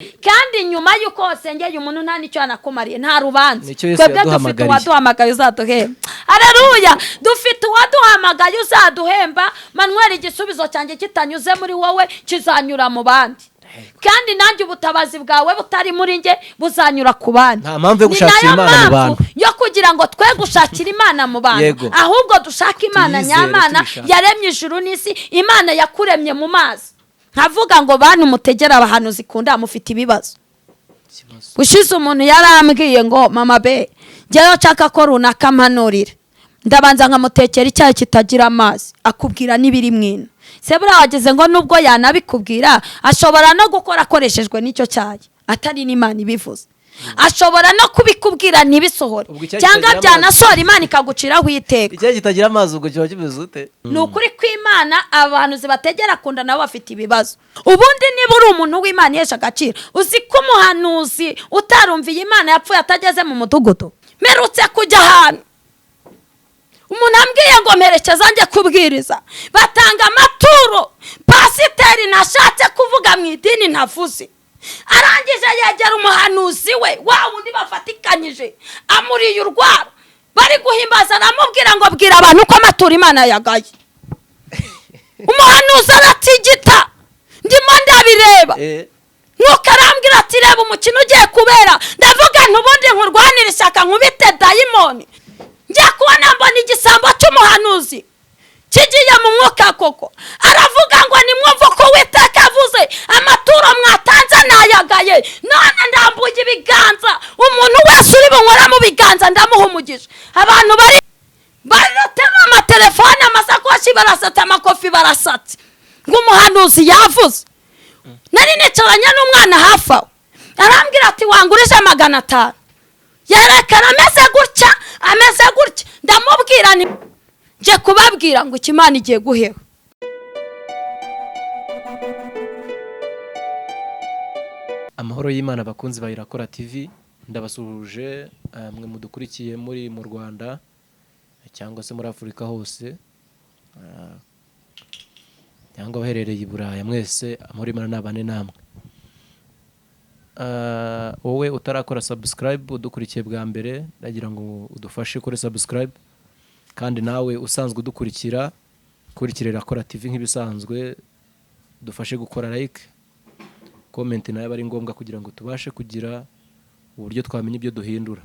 kandi nyuma yuko wasengeye umuntu nta nicyo anakumariye nta rubanza twebwe dufite uwaduhamagaye uzaduhemba. Haleluya, dufite uwaduhamagaye uzaduhemba. Manuel, igisubizo cyanjye kitanyuze muri wowe kizanyura mu bandi, kandi nanjye ubutabazi bwawe butari muri nge buzanyura ku bandi. Nta mpamvu yo gushakira Imana mu bantu, yo kugira ngo twe gushakira Imana mu bantu, ahubwo dushaka Imana nyamana yaremye ijuru n'isi. Imana yakuremye mu mazi. Nkavuga ngo bantu mutegera abahanuzi zikunda mufite ibibazo. Ushize umuntu yarambwiye ngo mama be njyewe nshaka ko runaka mpanurira, ndabanza nkamutekera icyayi kitagira amazi akubwira n'ibiri mwino. Sebura wageze ngo nubwo yanabikubwira ashobora no gukora akoreshejwe n'icyo cyayi atari n'Imana ibivuze. Ashobora no kubikubwira ntibisohore, cyangwa byanasohora Imana ikaguciraho iteka. Icyayi kitagira amazi ubwo kiba kimeze ute? Ni ukuri kw'Imana abantu zibategera kunda nabo bafite ibibazo. Ubundi niba uri umuntu w'Imana yesha agaciro, uzi ko umuhanuzi utarumviye Imana yapfuye atageze mu mudugudu. Merutse kujya ahantu umuntu ambwiye ngo mperekeza njye kubwiriza, batanga amaturo, pasiteri nashatse kuvuga mu idini ntavuze. Arangije yegera umuhanuzi we wa wundi bafatikanyije amuriye urwaro, bari guhimbaza aramubwira ngo bwira abantu ko amaturo Imana yagaye. Umuhanuzi aratigita, ndimo ndabireba. Nuko arambwira ati reba umukino ugiye kubera. Ndavuga ntubundi nkurwanira ishyaka nkubite dayimoni. Njya kubona mbona igisambo cy'umuhanuzi kigiye mu mwuka koko. Aravuga ngo nimwumva ko Uwiteka avuze amaturo mwatanze nayagaye. None ndambuye ibiganza, umuntu wese uri bunkora mu biganza ndamuha umugisha. Abantu barotema amatelefone, amasakoshi barasata, amakofi barasatse ngo umuhanuzi yavuze. Nari nicaranye n'umwana hafi aho, arambwira ati wangurije 500. Yerekana ameze gutya. Ndamubwira ni nje kubabwira ngo Imana igiye guheha. Amahoro y'Imana bakunzi ba Irakora TV, ndabasuhuje mwe mudukurikiye muri mu Rwanda cyangwa se muri Afurika hose, cyangwa baherereye i Buraya mwese. Amahoro y'Imana nabane namwe. Wowe utarakora subscribe udukurikiye bwa mbere, ndagira ngo udufashe kuri subscribe, kandi nawe usanzwe udukurikira kurikira Irakora TV nk'ibisanzwe dufashe gukora like, comment nayo bari ngombwa kugira ngo tubashe kugira uburyo twamenya ibyo duhindura.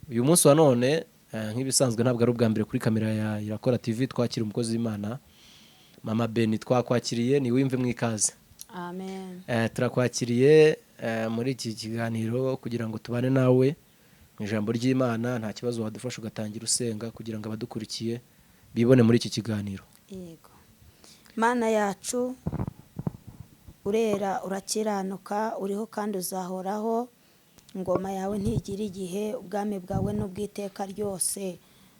Uyu munsi wa none nk'ibisanzwe ntabwo ari ubwa mbere kuri kamera ya Irakora TV twakira umukozi w'Imana Mama Beni. Twakwakiriye ni wimve mwikaze. Amen. Turakwakiriye muri iki kiganiro kugira ngo tubane nawe mu ijambo ry'Imana. Nta kibazo wadufasha ugatangira usenga kugira ngo abadukurikiye bibone muri iki kiganiro. Yego. Mana yacu urera, urakiranuka, uriho kandi uzahoraho. Ingoma yawe ntigira igihe, ubwami bwawe n'ubwiteka ryose.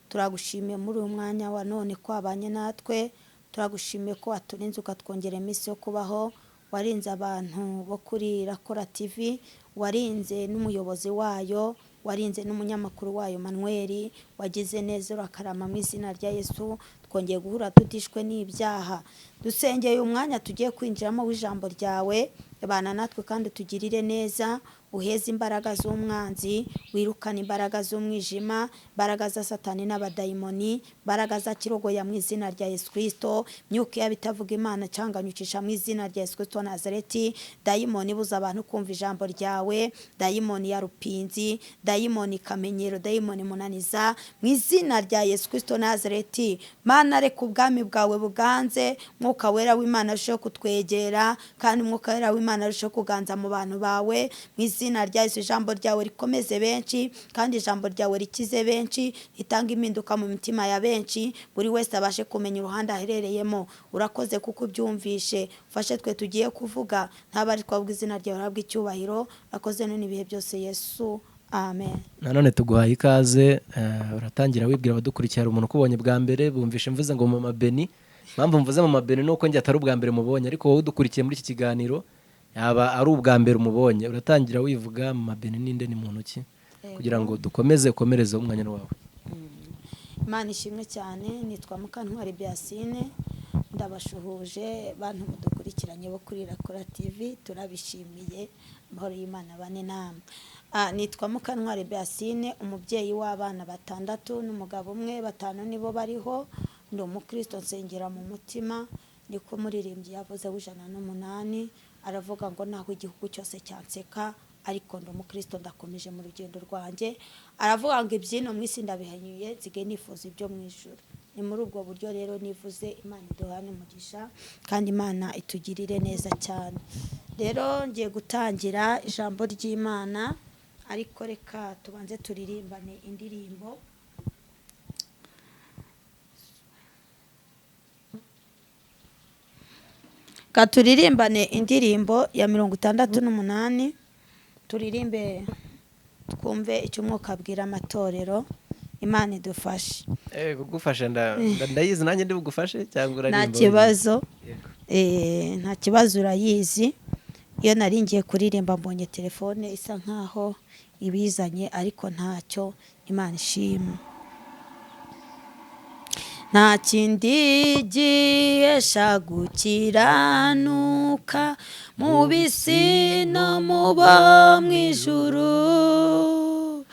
Turagushimiye muri uyu mwanya wa none ko abanye natwe. Turagushimiye ko waturinze ukatwongera iminsi yo kubaho. Warinze abantu bo kuri Irakora TV, warinze n'umuyobozi wayo, warinze n'umunyamakuru wayo Manuel. Wagize neza urakarama mu izina rya Yesu. Twongeye guhura tutishwe n'ibyaha. Dusengeye umwanya tugiye kwinjiramo w'ijambo ryawe, bana natwe kandi tugirire neza. Uheze imbaraga z'umwanzi, wirukana imbaraga z'umwijima, imbaraga za Satani n'abadayimoni, imbaraga za kirogoya mu izina rya Yesu Kristo. Myuka y'abitavuga Imana cyanganyukisha mu izina rya Yesu Kristo Nazareti. Dayimoni buza abantu kumva ijambo ryawe, dayimoni ya rupinzi, dayimoni kamenyero, dayimoni munaniza mu izina rya Yesu Kristo Nazareti. Mana reka ubwami bwawe buganze, mwuka wera w'Imana arusheho kutwegera, kandi mwuka wera w'Imana arusheho kuganza mu bantu bawe mu izina rya Yesu. Ijambo ryawe rikomeze benshi, kandi ijambo ryawe rikize benshi, ritanga impinduka mu mitima ya benshi, buri wese abashe kumenya uruhande aherereyemo. Urakoze kuko ubyumvishe, ufashe twe tugiye kuvuga, ntabari twavuga izina ryawe rabwe icyubahiro. Urakoze none ibihe byose Yesu, amen. Nanone tuguhaye ikaze. Uratangira wibwira abadukurikira umuntu kubonye bwa mbere, bumvishe mvuze ngo Mama Beni. Mpamvu mvuze Mama Beni nuko njye atari ubwa mbere mubonye, ariko wowe udukurikiye muri iki kiganiro yaba ari ubwa mbere umubonye. Uratangira wivuga Mama Beni ninde, ni muntu ki, kugira ngo ukomereze umwanya wawe. Imana ishimwe cyane. Nitwa Mukantwari Biasine, ndabashuhuje bantu mudukurikiranye bo kuri Rakora TV, turabishimiye. Amahoro y'Imana bane namwe. Nitwa Mukantwari Beasine, umubyeyi w'abana 6 n'umugabo umwe, 5 nibo bariho. Ndi umukristo, nsengera mu mutima. Niko muririmbyi yavuze w'108 aravuga ngo naho igihugu cyose cyanseka, ariko ndi umukristo ndakomeje mu rugendo rwanjye. Aravuga ngo ibyino mu isi ndabihanyuye, nzige nifuza ibyo mu ijuru. Ni muri ubwo buryo rero nivuze Imana iduhane umugisha kandi Imana itugirire neza cyane. Rero ngiye gutangira ijambo ry'Imana, ariko reka tubanze turirimbane indirimbo. Turirimbane indirimbo ya 68, turirimbe twumve icyo Umwuka abwira amatorero. Imana idufashe. Kugufasha ndayizi nanjye ndi bugufashe cyangwa urarimba? Nta kibazo. Nta kibazo, urayizi. Iyo naringiye kuririmba mbonye telefone isa nkaho ibizanye, ariko ntacyo. Imana ishimwe. Nta kindi gihesha gukiranuka mu bisi no mu bo mu ijuru,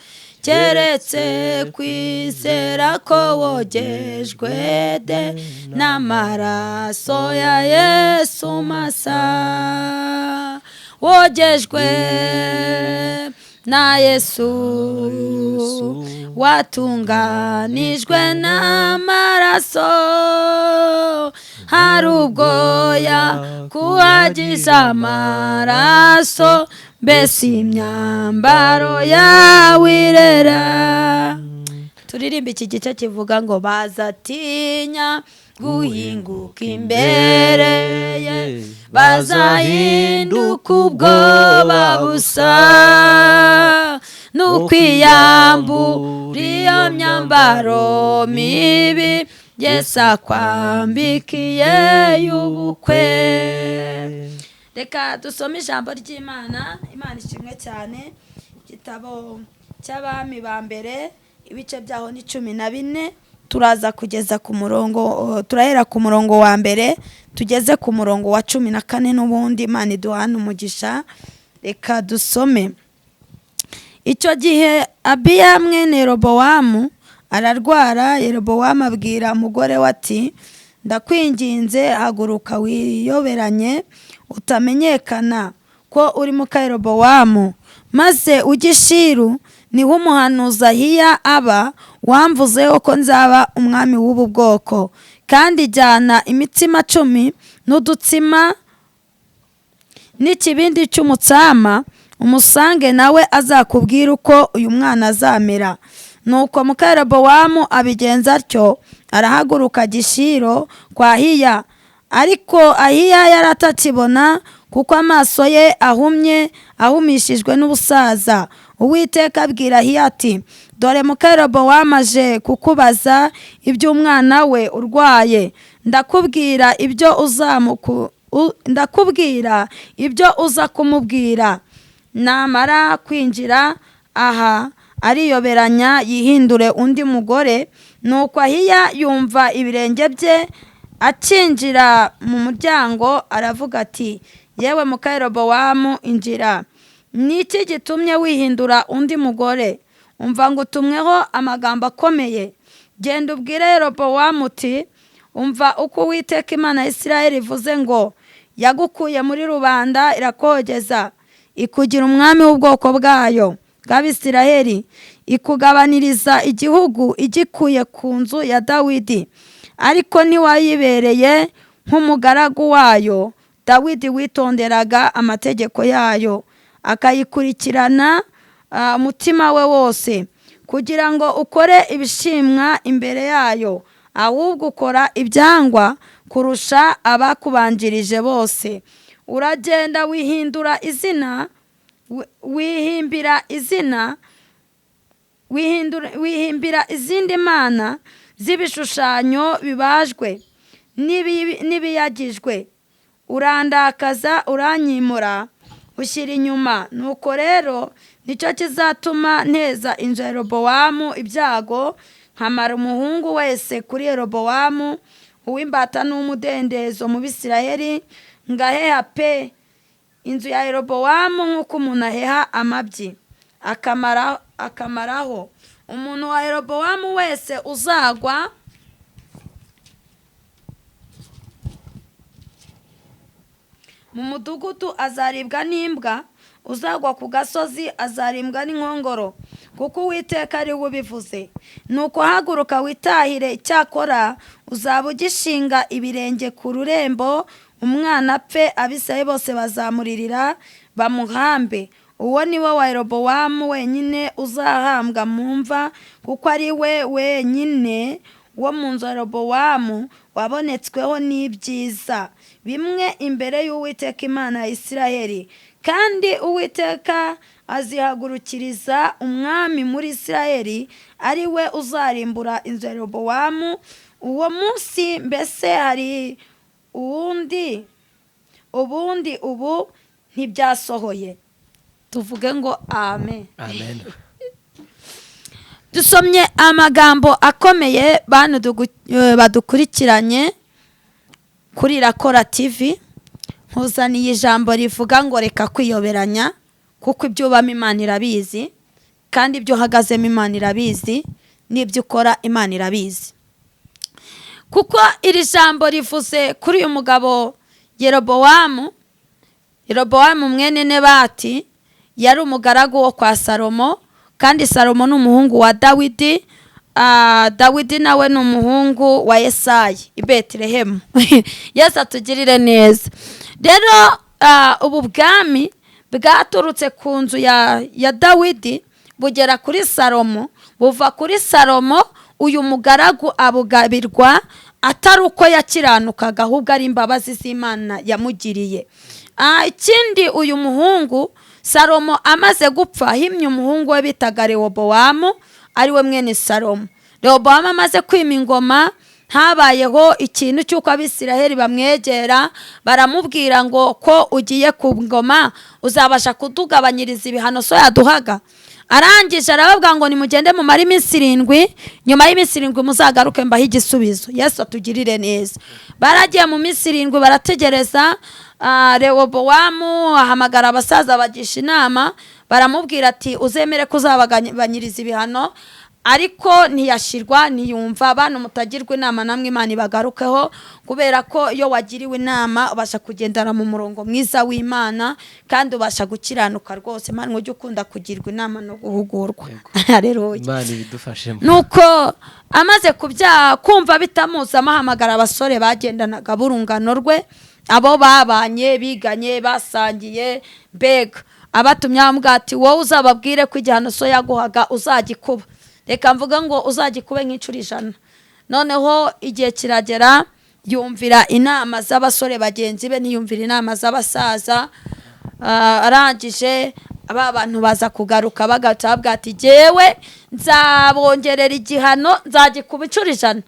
keretse kwizera ko wogejwe de n'amaraso ya Yesu masa, wogejwe na Yesu, watunganijwe n'amaraso, hari ubwo yakuhagize amaraso, mbese imyambaro yawe irera. Turirimba iki gice kivuga ngo bazatinya guhinguka imbere ye, bazahinduka ubwoba busa, n'ukwiyambura iyo myambaro mibi Yesu akwambikiye y'ubukwe. Reka dusome ijambo ry'Imana. Imana ishimwe cyane. Igitabo cy'Abami ba mbere, ibice byaho ni 14. Turaza kugeza ku murongo, turahera ku murongo wa mbere tugeze ku murongo wa 14 n'ubundi. Imana iduhane umugisha. Reka dusome. Icyo gihe Abiya mwene Yerobowamu ararwara. Yerobowamu abwira umugore we ati, ndakwinginze haguruka wiyoberanye, utamenyekana ko uri muka Yerobowamu, maze ujye i Shilo, niho umuhanuzi Ahiya aba, wamvuzeho ko nzaba umwami w'ubu bwoko. Kandi jyana imitsima 10 n'udutsima n'ikibindi cy'umutsama, umusange nawe azakubwira uko uyu mwana azamera. Nuko muka Yerobowamu abigenza atyo, arahaguruka ajya i Shilo kwa Ahiya. Ariko Ahiya yaratakibona, kuko amaso ye ahumishijwe n'ubusaza. Uwiteka abwira Ahiya ati, dore muka Yerobowamu aje kukubaza iby'umwana we urwaye. Ndakubwira ibyo uza kumubwira. Namara kwinjira aha ariyoberanya, yihindure undi mugore. Nuko Ahiya yumva ibirenge bye akinjira mu muryango, aravuga ati, yewe muka Yerobowamu, injira. Niki gitumye wihindura undi mugore? Umva ngo utumweho amagambo akomeye. Genda ubwire Yerobowamu uti, umva uko Uwiteka Imana ya Isirayeli ivuze ngo, yagukuye muri rubanda irakogeza, ikugira umwami w'ubwoko bwayo bw'Abisirayeli, ikugabaniriza igihugu igikuye ku nzu ya Dawidi. Ariko ntiwayibereye nk'umugaragu wayo. Dawidi witonderaga amategeko yayo, akayikurikirana umutima we wose, kugira ngo ukore ibishimwa imbere yayo, ahubwo ukora ibyangwa kurusha abakubanjirije bose. Uragenda wihimbira izindi mana z'ibishushanyo bibajwe n'ibiyagijwe. Urandakaza, uranyimura, ushyira inyuma. Nuko rero nicyo kizatuma nteza inzu ya Yerobowamu ibyago, nkamara umuhungu wese kuri Yerobowamu, uw'imbata n'umudendezo mu Bisirayeli, ngaheha pe inzu ya Yerobowamu nk'uko umuntu aheha amabyi akamaraho. Umuntu wa Yerobowamu wese uzagwa mu mudugudu azaribwa n'imbwa, uzagwa ku gasozi azarimbwa n'inkongoro, kuko Uwiteka ari we ubivuze. Nuko haguruka witahire, icyakora uzaba ugishinga ibirenge ku rurembo, umwana apfe, Abisirayeli bose bazamuririra bamuhambe. Uwo ni we wa Yerobowamu wenyine uzahambwa mu mva, kuko ari we wenyine wo mu nzu ya Yerobowamu wabonetsweho n'ibyiza bimwe imbere y'Uwiteka Imana ya Isirayeli. Kandi Uwiteka azihagurukiriza umwami muri Isirayeli, ari we uzarimbura inzu ya Yerobowamu uwo munsi. Mbese hari ubundi ubu ntibyasohoye? Tuvuge ngo amen. Amen. Dusomye amagambo akomeye bantu badukurikiranye kuri Irakora TV. Nkuzaniye ijambo rivuga ngo reka kwiyoberanya, kuko ibyo ubamo Imana irabizi, kandi ibyo uhagazemo Imana irabizi, n'ibyo ukora Imana irabizi. Kuko iri jambo rivuze kuri uyu mugabo Yerobowamu mwene Nebati, yari umugaragu wo kwa Salomo, kandi Salomo ni umuhungu wa Dawidi. Dawidi nawe ni umuhungu wa Yesayi i Betelehemu. Yesu atugirire neza. Rero ubu bwami bwaturutse ku nzu ya Dawidi bugera kuri Salomo, buva kuri Salomo uyu mugaragu abugabirwa atari uko yakiranukaga, ahubwo ari imbabazi z'Imana yamugiriye. Ikindi, uyu muhungu Salomo amaze gupfa, himye umuhungu we bitaga Rehobowamu, ari we mwene Salomo. Rehobowamu amaze kwima ingoma, habayeho ikintu cy'uko Abisirayeli bamwegera baramubwira ngo ko ugiye ku ngoma uzabasha kutugabanyiriza ibihano so yaduhaga. Arangije arababwira ngo nimugende mumare iminsi 7, nyuma y'iminsi 7 muzagaruke mbaho igisubizo. Yesu atugirire neza. Baragiye mu minsi 7 barategereza. Rehobowamu ahamagara abasaza bagisha inama, baramubwira ati uzemere kuzabagabanyiriza ibihano, ariko ntiyashirwa, ntiyumva. Abantu mutagirwa inama namwe Imana ibagarukeho, kubera ko iyo wagiriwe inama ubasha kugendera mu murongo mwiza w'Imana, kandi ubasha gukiranuka rwose. Imana ujye ukunda kugirwa inama no guhugurwa. Haleluya. Imana ibidufashemo. Nuko amaze kumva bitamuza, amahamagara abasore bagendanaga burungano rwe, abo babanye, biganye, basangiye, mbega abatumye bamubwira ati wowe uzababwire ko igihano so yaguhaga uzagikuba. Reka mvuga ngo uzagikube nk'inshuro 100. Noneho igihe kiragera, yumvira inama z'abasore bagenzi be, ntiyumvira inama z'abasaza. Arangije aba bantu baza kugaruka bavuga ati jewe nzabongerera igihano, nzagikuba inshuro 100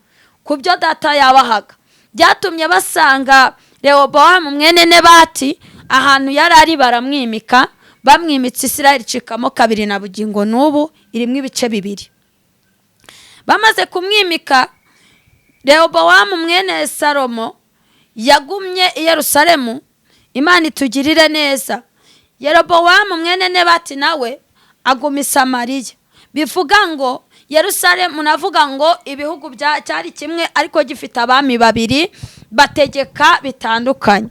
kubyo data yabahaga. Byatumye basanga Rehobowamu mwene Nebati ahantu yari ari baramwimika, bamwimitse Isirayeli icikamo 2 na bugingo n'ubu irimo ibice 2. Bamaze kumwimika, Rehobowamu mwene Salomo yagumye i Yerusalemu. Imana itugirire neza. Yerobowamu mwene Nebati nawe aguma i Samariya. Bivuga ngo Yerusalemu, navuga ngo ibihugu cyari kimwe ariko gifite abami 2 bategeka bitandukanye.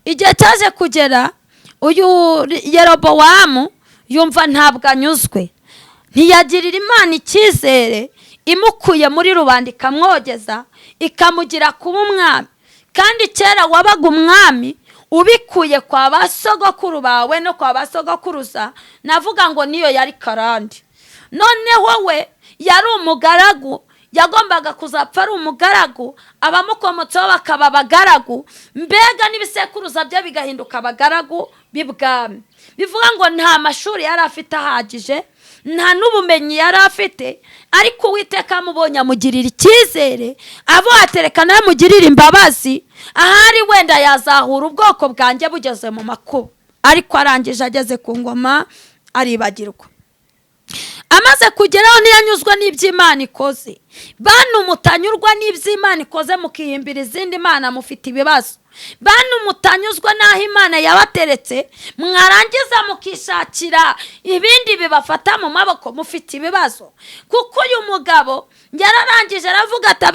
Igihe cyaje kugera, uyu Yerobowamu yumva ntabwo anyuzwe, ntiyagirira Imana icyizere, imukuye muri rubanda ikamwogeza, ikamugira kuba umwami. Kandi kera wabaga umwami ubikuye kwa basogokuru bawe no kwa basogokuruza, navuga ngo niyo yari karande. Noneho we yari umugaragu, yagombaga kuzapfa ari umugaragu, abamukomotseho bakaba abagaragu, mbega n'ibisekuruza bye bigahinduka abagaragu b'ibwami. Bivuga ngo nta mashuri yari afite ahagije, nta n'ubumenyi yari afite, ariko Uwiteka amubonye amugirira icyizere, abo atereka nawe amugirira imbabazi, ahari wenda yazahura ubwoko bwanjye bugeze mu makuba. Ariko arangije ageze ku ngoma aribagirwa. amaze kugeraho ntiyanyuzwa n'iby'Imana ikoze. Bantu mutanyurwa n'iby'Imana ikoze mukihimbira izindi mana mufite ibibazo. Bantu mutanyuzwa n'aho Imana yabateretse mwarangiza mukishakira ibindi bibafata mu maboko mufite ibibazo. Kuko uyu mugabo yararangije aravuga ati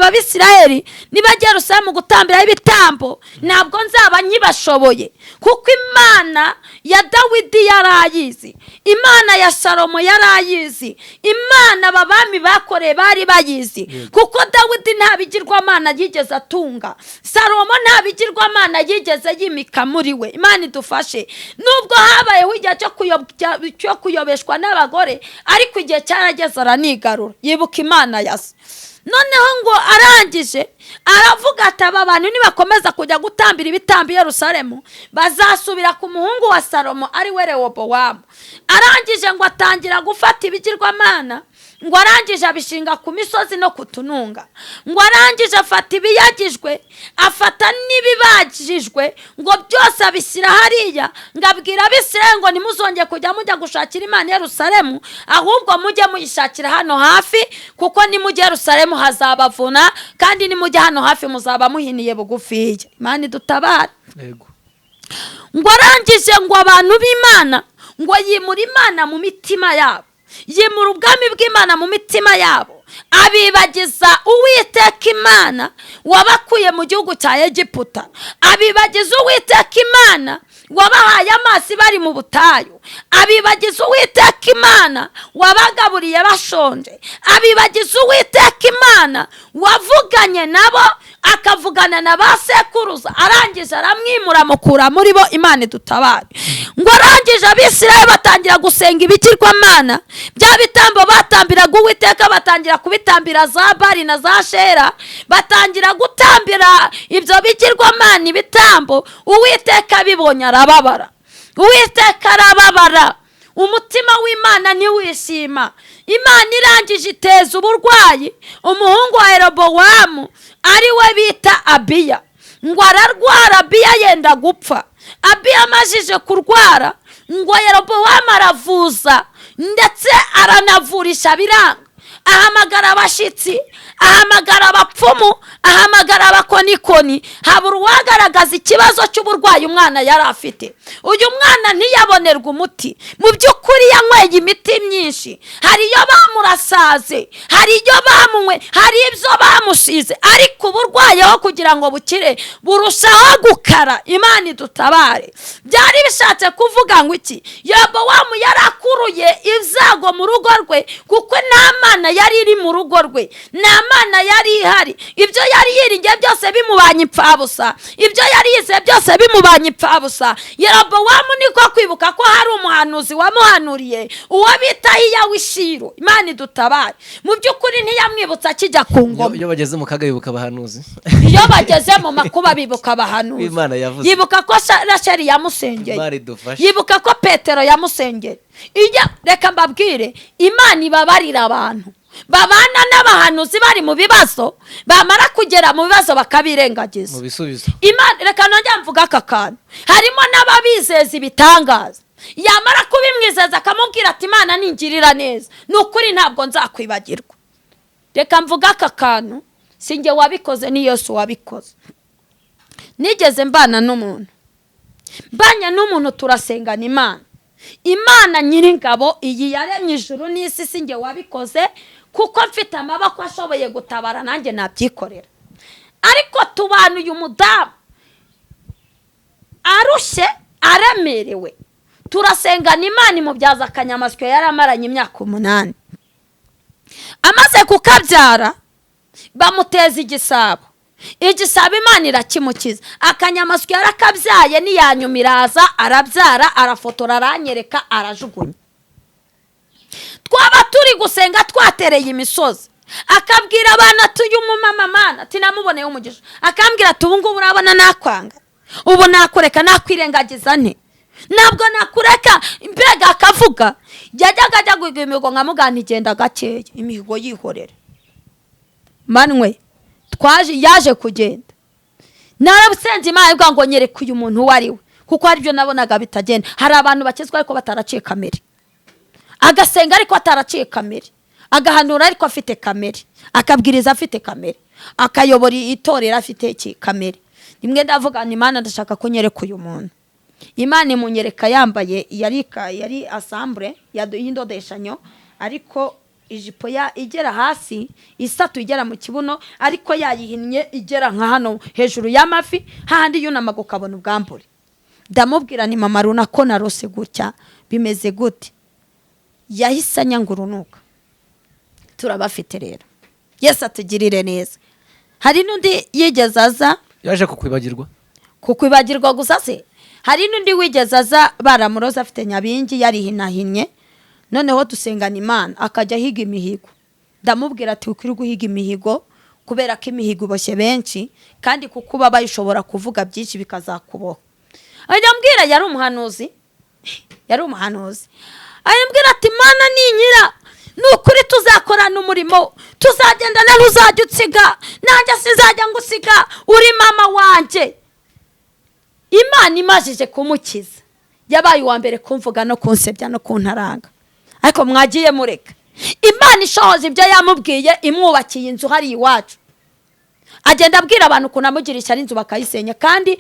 Abisirayeli nibajya Yerusalemu gutambiraho ibitambo ntabwo nzaba nkibashoboye. Kuko Imana ya Dawidi yarayizi, Imana ya Salomo yarayizi, Imana abami bakoreye bari bayizi. Kuko Dawidi nta bigirwamana yigeze atunga, Salomo nta bigirwamana yigeze yimika muri we. Imana idufashe. Nubwo habayeho igihe cyo kuyobeshwa n'abagore, ariko igihe cyarageze aranigarura yibuka Imana yase. Noneho ngo arangije aravuga ati aba bantu nibakomeza kujya gutambira ibitambo i Yerusalemu bazasubira ku muhungu wa Salomo ari we Rehobowamu. Arangije ngo atangira gufata ibigirwamana, ngo arangije abishinga ku misozi no kutununga, ngo arangije afata ibiyagijwe afata n'ibibagijwe ngo byose abishyira hariya, ngo abwira Abisirayeli ngo nimuzongeye kujya mujya gushakira Imana i Yerusalemu, ahubwo mujye muyishakira hano hafi, kuko nimujya Yerusalemu hazabavuna, kandi nimujya hano hafi muzaba muhiniye bugufiya. Imana idutabare. Yego. Ngo arangije ngo abantu b'Imana ngo yimura Imana mu mitima yabo, yimura ubwami bw'Imana mu mitima yabo, abibagiza Uwiteka Imana wabakuye mu gihugu cya Egiputa, abibagiza Uwiteka Imana wabahaye amazi bari mu butayu, abibagiza Uwiteka Imana wabagaburiye bashonje, abibagiza Uwiteka Imana wavuganye nabo akavugana na ba sekuruza, arangije aramwimura mukura muri bo. Imana idutabare. Ngo arangije Abisirayeli batangira gusenga ibigirwamana, bya bitambo batambiraga Uwiteka batangira kubitambira za Bali na za Shera, batangira gutambira ibyo bigirwamana ibitambo. Uwiteka bibonye arababara, Uwiteka arababara, umutima w'Imana ntiwishima. Imana irangije iteza uburwayi umuhungu wa Yerobowamu ari we bita Abiya. Ngo ararwara, Abiya yenda gupfa. Abiya amajije kurwara ngo Yerobowamu aravuza ndetse aranavurisha biranga, ahamagara abashitsi, ahamagara abapfumu, ahamagara abakonikoni, habura uwagaragaza ikibazo cy'uburwayi umwana yari afite. Uyu mwana ntiyabonerwa umuti. Mu by'ukuri yanyweye imiti myinshi, hari iyo bamurasaze, hari iyo bamunywe, hari ibyo bamushize, ariko uburwayi aho kugira ngo bukire burushaho gukara. Imana idutabare. Byari bishatse kuvuga ngo iki? Yerobowamu yarakuruye ibyago mu rugo rwe, kuko nta mana yari iri mu rugo rwe, nta mana yari ihari. Ibyo yari yiringiye byose bimubanye impfabusa, ibyo yari yize byose bimubanye impfabusa. Yerobowamu niko kwibuka ko hari umuhanuzi wamuhanuriye, uwo bita Ahiya w'i Shilo. Imana idutabare. Mu by'ukuri ntiyamwibutsa akijya ku ngoma. Iyo bageze mu kaga bibuka abahanuzi. Iyo bageze mu makuba bibuka abahanuzi. Imana yavuze. Yibuka ko Rasheli yamusengeye, Imana idufashe. yibuka ko Petero yamusengeye. Reka mbabwire, Imana ibabarira abantu babana n'abahanuzi bari mu bibazo, bamara kugera mu bibazo bakabirengagiza. Mu bisubizo. Imana, reka nongera mvuga aka kantu, harimo n'ababizeza ibitangaza, yamara kubimwizeza akamubwira ati Imana ningirira neza n'ukuri ntabwo nzakwibagirwa. Reka mvuga aka kantu, sinjye wabikoze, ni Yesu wabikoze. Nigeze mbana n'umuntu, mbanye n'umuntu turasengana Imana. Imana Nyiringabo iyi yaremye ijuru n'isi, sinjye wabikoze, kuko mfite amaboko ashoboye gutabara nanjye nabyikorera. Ariko tubanuye umudamu arushye aramerewe, turasengana Imana imubyaza akanyamasyo yaramaranye imyaka 8. Amaze kukabyara bamuteza igisabo, igisabo Imana irakimukiza, akanyamasyo yarakabyaye niyanyuma iraza arabyara, arafotora, aranyereka, arajugunya. Twaba turi gusenga twatereye imisozi, akabwira abana ati uyu mumama Mana ati namuboneye umugisha, akambwira ati ubu ngubu urabona nakwanga, ubu nakureka nakwirengagiza nte, ntabwo nakureka. Mbega akavuga yajyaga ajya guhiga imihigo nkamugana igenda gakeya, imihigo yihorera. Manwe yaje kugenda, narabusenze Imana ivuga ngo nyereke uyu muntu uwo ari we, kuko hari ibyo nabonaga bitagenda. Hari abantu bakizwa ariko bataraciye kamere, agasenga ariko ataraciye kamere, agahanura ariko afite kamere, akabwiriza afite kamere, akayobora itorero afite kamere. rimwe ndavuga ni Imana ndashaka kunyereka uyu muntu. Imana imunyereka yambaye yari assemble y'indodeshanyo, ariko ijipo igera hasi isatu igera mu kibuno, ariko yayihinnye igera nka hano hejuru y'amafi, hahandi yunamaga ukabona ubwambure. Ndamubwira ni mama runa ko narose gutya bimeze gute, yahise anyangurunuka. Turabafite rero, Yesu atugirire neza. Hari n'undi yigeze aza yaje kukwibagirwa gusa se. Hari n'undi wigeze aza baramuroza afite nyabingi yarihinahinnye, noneho dusengana Imana akajya higa imihigo. Ndamubwira ati ukiri guhiga imihigo kubera ko imihigo iboshye benshi, kandi kuko uba bayishobora kuvuga byinshi bikazakuboha. Ayambwira yari umuhanuzi. Ayambwira ati Mana ninyira nukuri tuzakorana umurimo, tuzagendana ntuzajya utsiga, nanjye sinzajya ngusiga, uri mama wanje. Imana imajije kumukiza, yabaye uwa mbere kumvuga no kunsebya no kuntaranga. Ariko mwagiye mureka, Imana ishohoza ibyo yamubwiye, imwubakiye inzu hari iwacu. Agenda abwira abantu ukuntu amugirisha inzu bakayisenya, kandi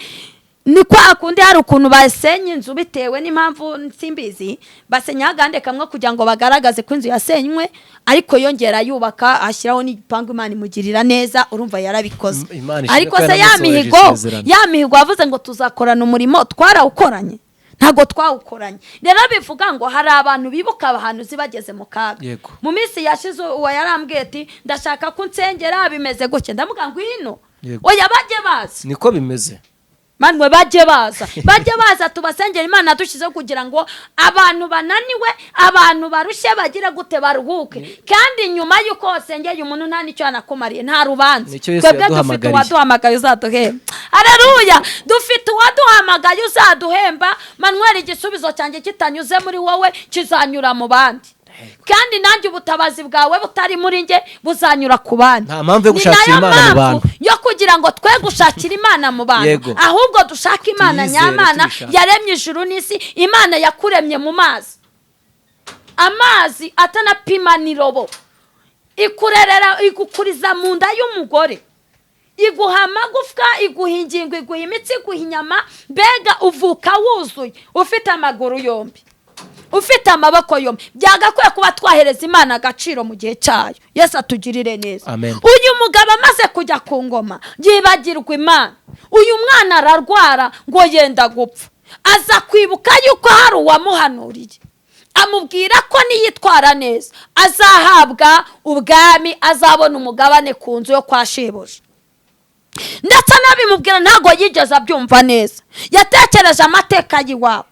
ni kwa kundi hari ukuntu basenya inzu bitewe n'impamvu nsimbizi, basenya agande kamwe kugira ngo bagaragaze ko inzu yasenywe, ariko yongera yubaka ashyiraho n'igipangu. Imana imugirira neza, urumva yarabikoze. Ariko se ya mihigo wavuze ngo tuzakorana umurimo, twarawukoranye? Ntago twawukoranye. Rero bivuga ngo hari abantu bibuka abahanuzi bageze mu kaga. Mu minsi yashize uwa yarambwiye ati ndashaka ko nsengera bimeze gutya. Ndamuga ngo hino oya bajye bazi niko bimeze. Manwe bajye baza tubasengera. Imana dushize kugira ngo abantu bananiwe, abantu barushye bagira gute baruhuke, kandi nyuma yuko wasengeye umuntu nta nicyo anakumariye, nta rubanza. Twebwe dufite uwaduhamagaye uzaduhemba. Haleluya, dufite uwaduhamagaye uzaduhemba. Manuel, igisubizo cyanjye kitanyuze muri wowe kizanyura mu bandi, kandi nanjye ubutabazi bwawe butari muri nge buzanyura ku bandi. Nta mpamvu yo gushakira Imana mu bantu, yo kugira ngo twe gushakira Imana mu bantu, ahubwo dushaka Imana nyamana yaremye ijuru n'isi. Imana yakuremye mu mazi, amazi atanapima nirobo, ikurerera igukuriza mu nda y'umugore, iguha amagufwa, iguha ingingo, iguha imitsi, iguha inyama, mbega uvuka wuzuye, ufite amaguru yombi, ufite amaboko yombi. Byagakwiye kuba twahereza Imana agaciro mu gihe cyayo. Yesu atugirire neza. Uyu mugabo amaze kujya ku ngoma yibagirwa Imana. Uyu mwana ararwara ngo yenda gupfa, aza kwibuka yuko hari uwamuhanuriye amubwira ko niyitwara neza azahabwa ubwami, azabona umugabane ku nzu yo kwa shebuja. Ndetse nabimubwira ntago yigeze abyumva neza. Yatekereje amateka y'iwabo,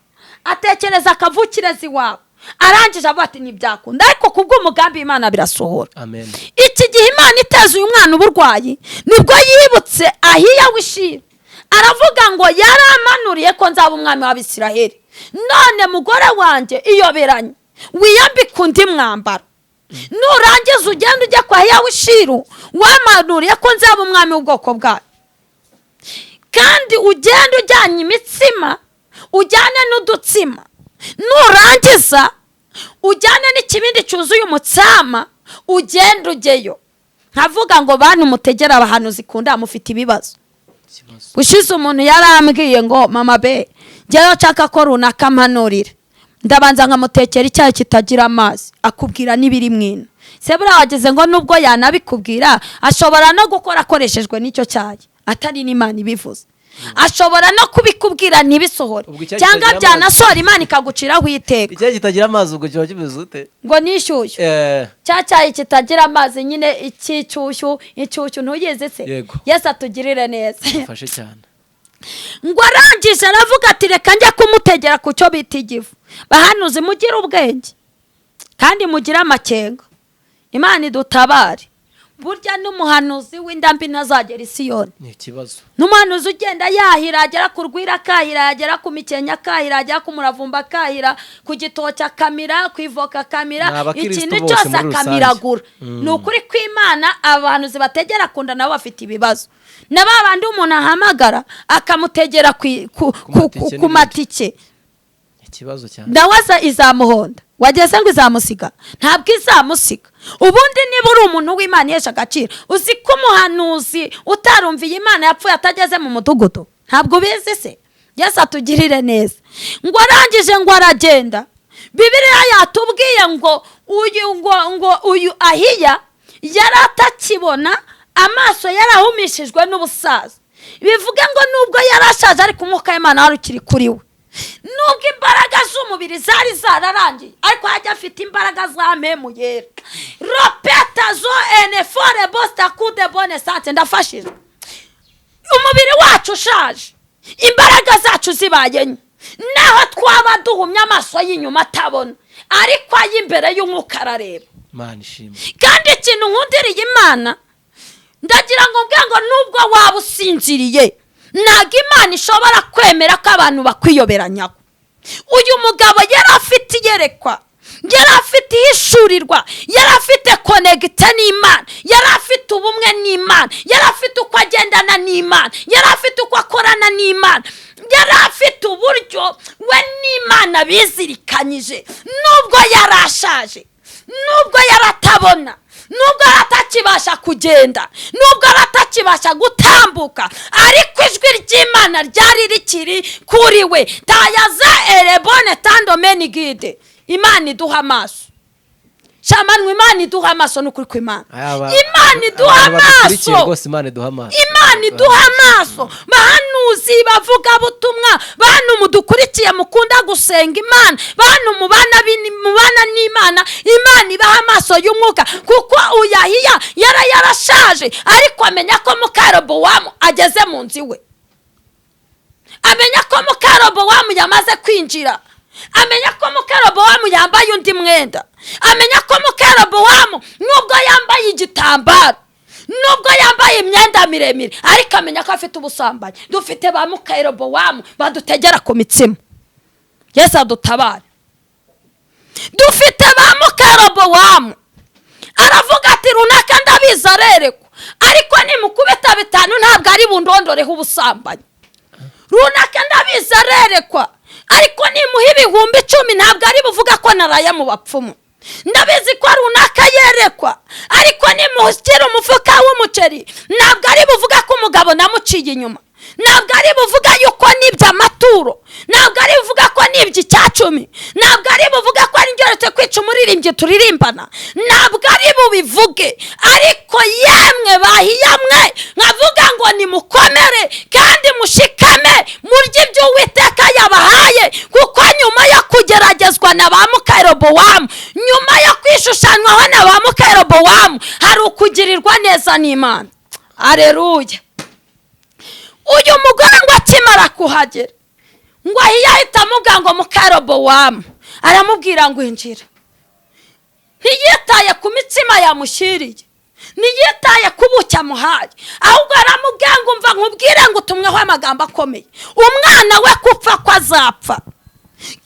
atekereza akavukirezi wabo, arangije avuga ati ntibyakunda, ariko kubw'umugambi Imana birasohora. Amen. Iki gihe Imana iteza uyu mwana uburwayi, nibwo yibutse Ahiya w'Ishilo, aravuga ngo yaramanuriye ko nzaba umwami w'Abisiraheli. None mugore wanjye iyoberanye, wiyambika undi mwambaro, nurangiza ugenda ujya kwa Ahiya w'Ishilo, wamanuriye ko nzaba umwami w'ubwoko bwawe, kandi ugenda ujyanye imitsima, ujyane n'udutsima, nurangiza ujyane n'ikibindi cyuzuye umutsama, ugenda ujyeyo. Nkavuga ngo bantu mutegera abahanuzi kunda mufite ibibazo. Ushize umuntu yarambwiye ngo mama be njyewe nshaka ko runaka mpanurira, ndabanza nkamutekera icyayi kitagira amazi, akubwira n'ibiri mwino. Se buriya wageze ngo nubwo yanabikubwira ashobora no gukora akoreshejwe n'icyo cyayi, atari n'Imana ibivuze. Ashobora no kubikubwira ntibisohore, cyangwa byanasohora Imana ikaguciraho iteka. Icyayi kitagira amazi ubwo kiba kimeze ute? Ngo nishyushyu. Cyayi kitagira amazi nyine icyushyu, icyushyu ntuyizi se? Yesu atugirire neza. Fashe cyane. Ngo arangije aravuga ati reka njya kumutegera ku cyo bita igifu. Bahanuzi mugire ubwenge kandi mugire amakenga, Imana idutabare. Burya n'umuhanuzi w'indambi ntazagera i Siyoni. Ni ikibazo. N'umuhanuzi ugenda yahira, agera ku rwira kahira, agera ku mikenya kahira, agera ku muravumba kahira, ku gitoki akamira, ku ivoka akamira, ikintu cyose akamiragura. Ni ukuri kw'Imana abahanuzi bategera kunda nabo bafite ibibazo. Na babandi umuntu ahamagara akamutegera ku matike, ikibazo cyane. Ndawaza izamuhonda. wageze ngo izamusiga? Ntabwo izamusiga. Ubundi niba uri umuntu w'Imana yesha agaciro, uzi ko umuhanuzi utarumviye Imana yapfuye atageze mu mudugudu? Ntabwo ubizi se? Yesu atugirire neza. Ngo arangije ngo aragenda, Bibiliya yatubwiye ngo uyu Ahiya yari atakibona, amaso yarahumishijwe n'ubusaza. Bivuga ngo nubwo yarashaje ariko umwuka w'Imana wari ukiri kuri we. Nubwo imbaraga z'umubiri zari zararangiye, ariko hajya afite imbaraga za mpemu yera. Ropeta zo enefore bosta kude bone sante. Ndafashije umubiri wacu ushaje, imbaraga zacu zibaye nke, naho twaba duhumye amaso y'inyuma atabona, ariko ay'imbere y'umwuka arareba. Imana ishimwe. Kandi ikintu nkundiriye Imana, ndagira ngo mbwe ngo nubwo waba usinziriye, ntabwo Imana ishobora kwemera ko abantu bakwiyoberanyaho. Uyu mugabo yari afite iyerekwa, yari afite ihishurirwa, yari afite konegite n'Imana, yari afite ubumwe n'Imana, yari afite uko agendana n'Imana, yari afite uko akorana n'Imana, yari afite uburyo we n'Imana bizirikanyije. Nubwo yari ashaje, nubwo yari atabona, nubwo atakibasha kugenda, nubwo atakibasha gutambuka, ariko ijwi ry'Imana ryari rikiri kuri we. Tayaza erebone tandomeni gide. Imana iduha amaso. Shamanwe, Imana iduha amaso n'ukuri kw'Imana. Imana iduha amaso. Imana iduha amaso. Bahanuzi, bavuga butumwa, bantu mudukurikiye mukunda gusenga Imana, bantu mubana n'Imana, Imana ibaha amaso y'umwuka. Kuko uyu Ahiya yarashaje, ariko amenya ko muka Yerobowamu ageze mu nzu iwe. Amenya ko muka Yerobowamu yamaze kwinjira. Amenya ko muka Yerobowamu yambaye undi mwenda. Amenya ko muka Yerobowamu nubwo yambaye igitambaro, nubwo yambaye imyenda miremire, ariko amenya ko afite ubusambanyi. Dufite ba muka Yerobowamu badutegera ku mitsima. Yesu adutabare. Dufite ba muka Yerobowamu aravuga ati runaka ndabizi arerekwa, ariko nimukubita bitanu ntabwo ari bundondoreho ubusambanyi. Runaka ndabizi arerekwa, ariko nimuha ibihumbi 10 ntabwo ari buvuga ko naraye mu bapfumu. Ndabizi ko runaka yerekwa, ariko nimuhukira umufuka w'umuceri ntabwo ari buvuga ko umugabo namuciye inyuma. Ntabwo ari buvuga yuko nibyo amaturo, ntabwo ari buvuga ko nibyo icyacumi, ntabwo ari buvuga ko ari njyoretse kwica umuririmbyi turirimbana, ntabwo ari bubivuge. Ariko yemwe bahiyamwe, nkavuga ngo nimukomere kandi mushikame murye ibyo Uwiteka yabahaye, kuko nyuma yo kugeragezwa na ba muka Yerobowamu, nyuma yo kwishushanywaho na ba muka Yerobowamu, hari ukugirirwa neza n'Imana. Aleluya. Uyu mugore ngo akimara kuhagera, ngo Ahiya ahita amubwira ngo muka Yerobowamu, aramubwira ngo injira. Ntiyitaye ku mitsima yamushyiriye, ntiyitaye ku bucya amuhaye, ahubwo aramubwira ngo umva nkubwire ngo utumweho amagambo akomeye. Umwana we kupfa ko azapfa,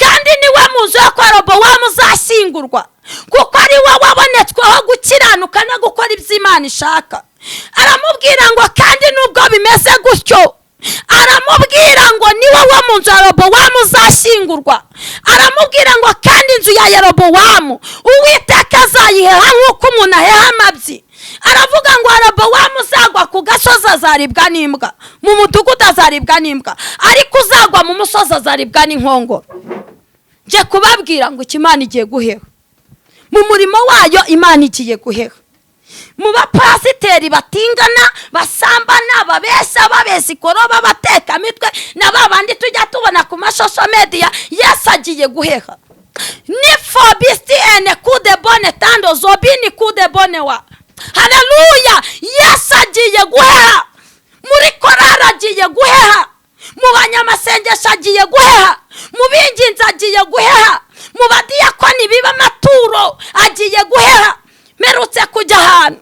kandi niwe muzi ko Yerobowamu uzashyingurwa, kuko ari we wabonetsweho gukiranuka no gukora ibyo Imana ishaka. Aramubwira ngo kandi nubwo bimeze gutyo, aramubwira ngo niwe wo mu nzu ya Yerobowamu uzashyingurwa. Aramubwira ngo kandi inzu ya Yerobowamu Uwiteka azayiheha nk'uko umuntu aheha amabyi. Aravuga ngo Yerobowamu uzagwa ku gasozi azaribwa n'imbwa, mu mudugudu azaribwa n'imbwa, ariko uzagwa mu musozi azaribwa n'inkongoro. Nje kubabwira ngo Imana igiye guheha mu murimo wayo. Imana igiye guheha mu bapasiteri batingana, basambana, babesa ikoroba, bateka mitwe, na babandi tujya tubona ku mashosho media. Yesu agiye guheha. Ni fobisti ene kude bone tando zobini kude bone wa. Haleluya. Yesu agiye guheha. Muri korari agiye guheha, mu banyamasengesho agiye guheha, mu binginzi agiye guheha, mu badiyakoni biba amaturo agiye guheha. Merutse kujya ahantu,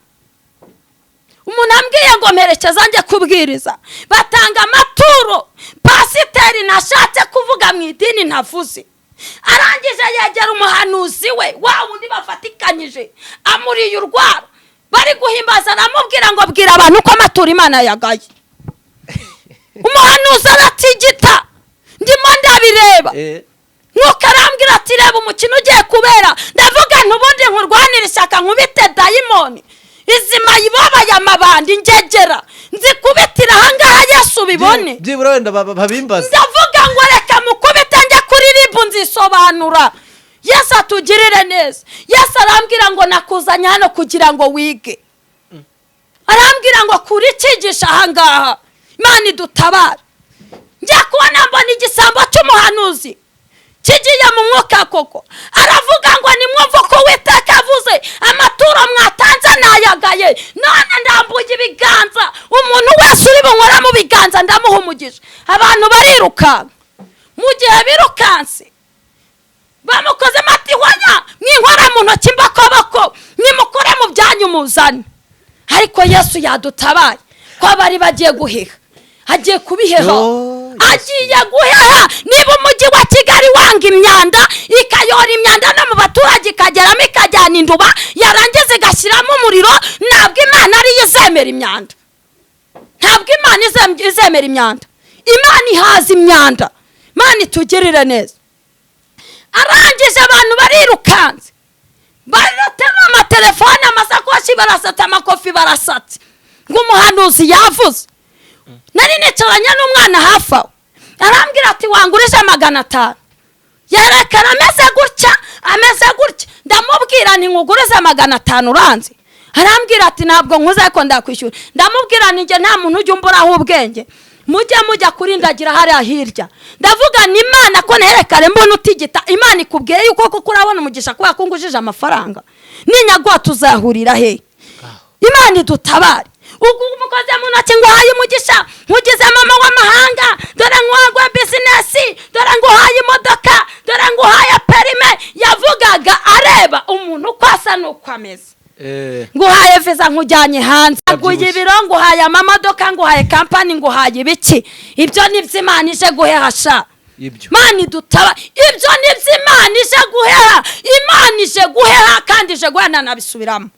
umuntu ambwiye ngo mperekeza njye kubwiriza, batanga amaturo, pasiteri nashatse kuvuga mu idini ntavuze. Arangije yegera umuhanuzi we, wa wundi bafatikanyije, amuriye urwara, bari guhimbaza, aramubwira ngo bwira abantu ko amaturo Imana yagaye. Umuhanuzi aratigita, ndimo ndabireba, Mwuka arambwira ati reba umukino ugiye kubera. Ndavuga ntubundi nkurwanira ishyaka nkubite dayimoni izi mayibabaye amabandi ingegera nzikubitira ahangaha Yesu bibone. byibura wenda babimbaza. Ndavuga ngo reka mukubite njye kuri ribu nzisobanura. Yesu atugirire neza. Yesu arambwira ngo nakuzanye hano kugira ngo wige. Arambwira ngo kuri cyigisha ahangaha Imana idutabara. Njya kubona mbona igisambo cy'umuhanuzi kigiye mu mwuka koko. Aravuga ngo nimwumva ko Uwiteka avuze amaturo mwatanze nayagaye. None ndambuye ibiganza. Umuntu wese uri bunkora mu biganza ndamuha umugisha. Abantu barirukanka. Mu gihe birukanse bamukoze mati wanya mwinkora mu ntoki mbakoboko nimukore mu byanyu muzane. Ariko Yesu yadutabaye ko bari bagiye guheha. Agiye kubiheha. Agiye guheha. Niba umujyi wa Kigali wanga imyanda ikayora imyanda no mu baturage ikageramo ikajyana induba yarangiza igashyiramo umuriro, ntabwo Imana ari izemera imyanda. Ntabwo Imana izemera imyanda. Imana ihaza imyanda. Imana itugirire neza. Arangije abantu barirukanze. Baratema amatelefone amasakoshi barasata amakofi barasatse. Ngo umuhanuzi yavuze. Nari nicaranye n'umwana hafi aho. Arambwira ati wangurije 500. Yerekana ameze gutya. Ndamubwira ni nkugurize 500 uranze. Arambwira ati ntabwo nkuze ko ndakwishyura. Ndamubwira ni nge nta muntu ujya umburaho ubwenge. Mujya kurindagira hariya hirya. Ndavuga ni Imana ko nerekare mbona utigita. Imana ikubwiye yuko kuko urabona umugisha kuba kungujije amafaranga. Ninyagwa tuzahurira he? Imana idutabare. Ubwo umukoze mu ntoki ngo haye umugisha nkugize mama w'amahanga, dore ngwagwa business, dore ngo haye imodoka, dore ngo haye perime. Yavugaga areba umuntu kwasa nuko ameze. Ngo haye visa nkujyanye hanze, aguye ibirongo haye amamodoka, ngo haye company, ngo haye biki. Ibyo nivyo Imana ije guhehasha. Imana idutaba. Ibyo nivyo Imana ije guheha. Imana ije guheha kandi ije guhana nabisubiramo.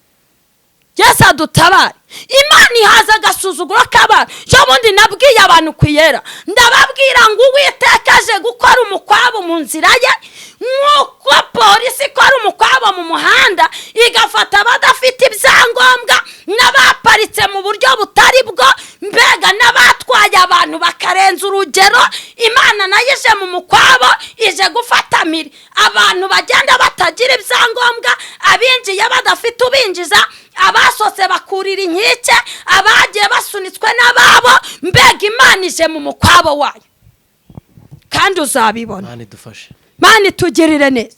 Yesu adutabare. Imana ihaza agasuzuguro k'abantu. Jobundi nabwiye abantu kwiyera. Ndababwira ngo Uwiteka aje gukora umukwabo mu nzira ye, nk'uko polisi ikora umukwabo mu muhanda igafata abadafite ibyangombwa n'abaparitse mu buryo butari bwo, mbega n'abatwaye abantu bakarenza urugero. Imana nayo ije mu mukwabo ije gufata miri abantu bagenda batagira ibyangombwa, abinjiye badafite ubinjiza, abasose bakurira inkike, abagiye basunitswe n'ababo. Mbega Imana ije mu mukwabo wayo kandi uzabibona. Imana idufashe. Imana itugirire neza.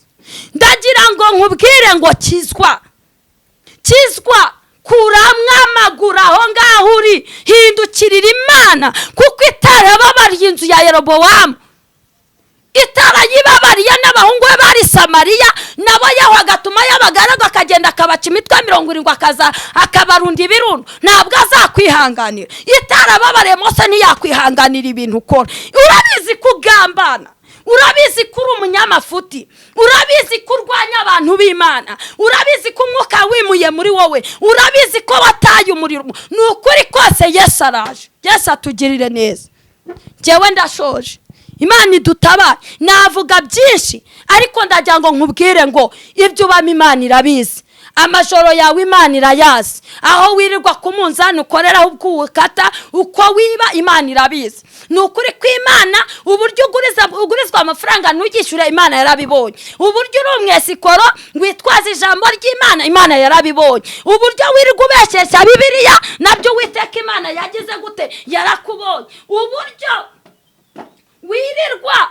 Ndagira ngo nkubwire ngo kizwa kuramwa amaguru aho ngaho uri, hindukirira Imana kuko itarababariye inzu ya Yerobowamu, itarayibabariye n'abahungu be bari Samariya, nabo yaho agatuma y'abagaragu akagenda akabaca imitwe 70 akabarunda ibirundo. Ntabwo azakwihanganira. Itarababariye Mose ntiyakwihanganira ibintu ukora. Urabizi kugambana, urabizi ko uri umunyamafuti, urabizi ko urwanya abantu b'Imana, urabizi ko umwuka wimuye muri wowe, urabizi ko wataye umuriro. Nukuri kose Yesu araje. Yesu atugirire neza. Jewe ndashoje. Imana idutabare. Navuga byinshi ariko ndagira ngo nkubwire ngo ibyo ubamo Imana irabizi. Amajoro yawe Imana irayazi. Aho wirirwa ku munzani ukorera ubwukata uko wiba Imana irabizi. Nukuri ko Imana uburyo ugurizwa amafaranga ntugishyure Imana yarabibonye. Uburyo uri umwesikoro witwaza ijambo ry'Imana Imana yarabibonye. Uburyo wirirwa ubeshesha Bibiliya nabyo Uwiteka Imana yagize gute yarakubonye. Uburyo wirirwa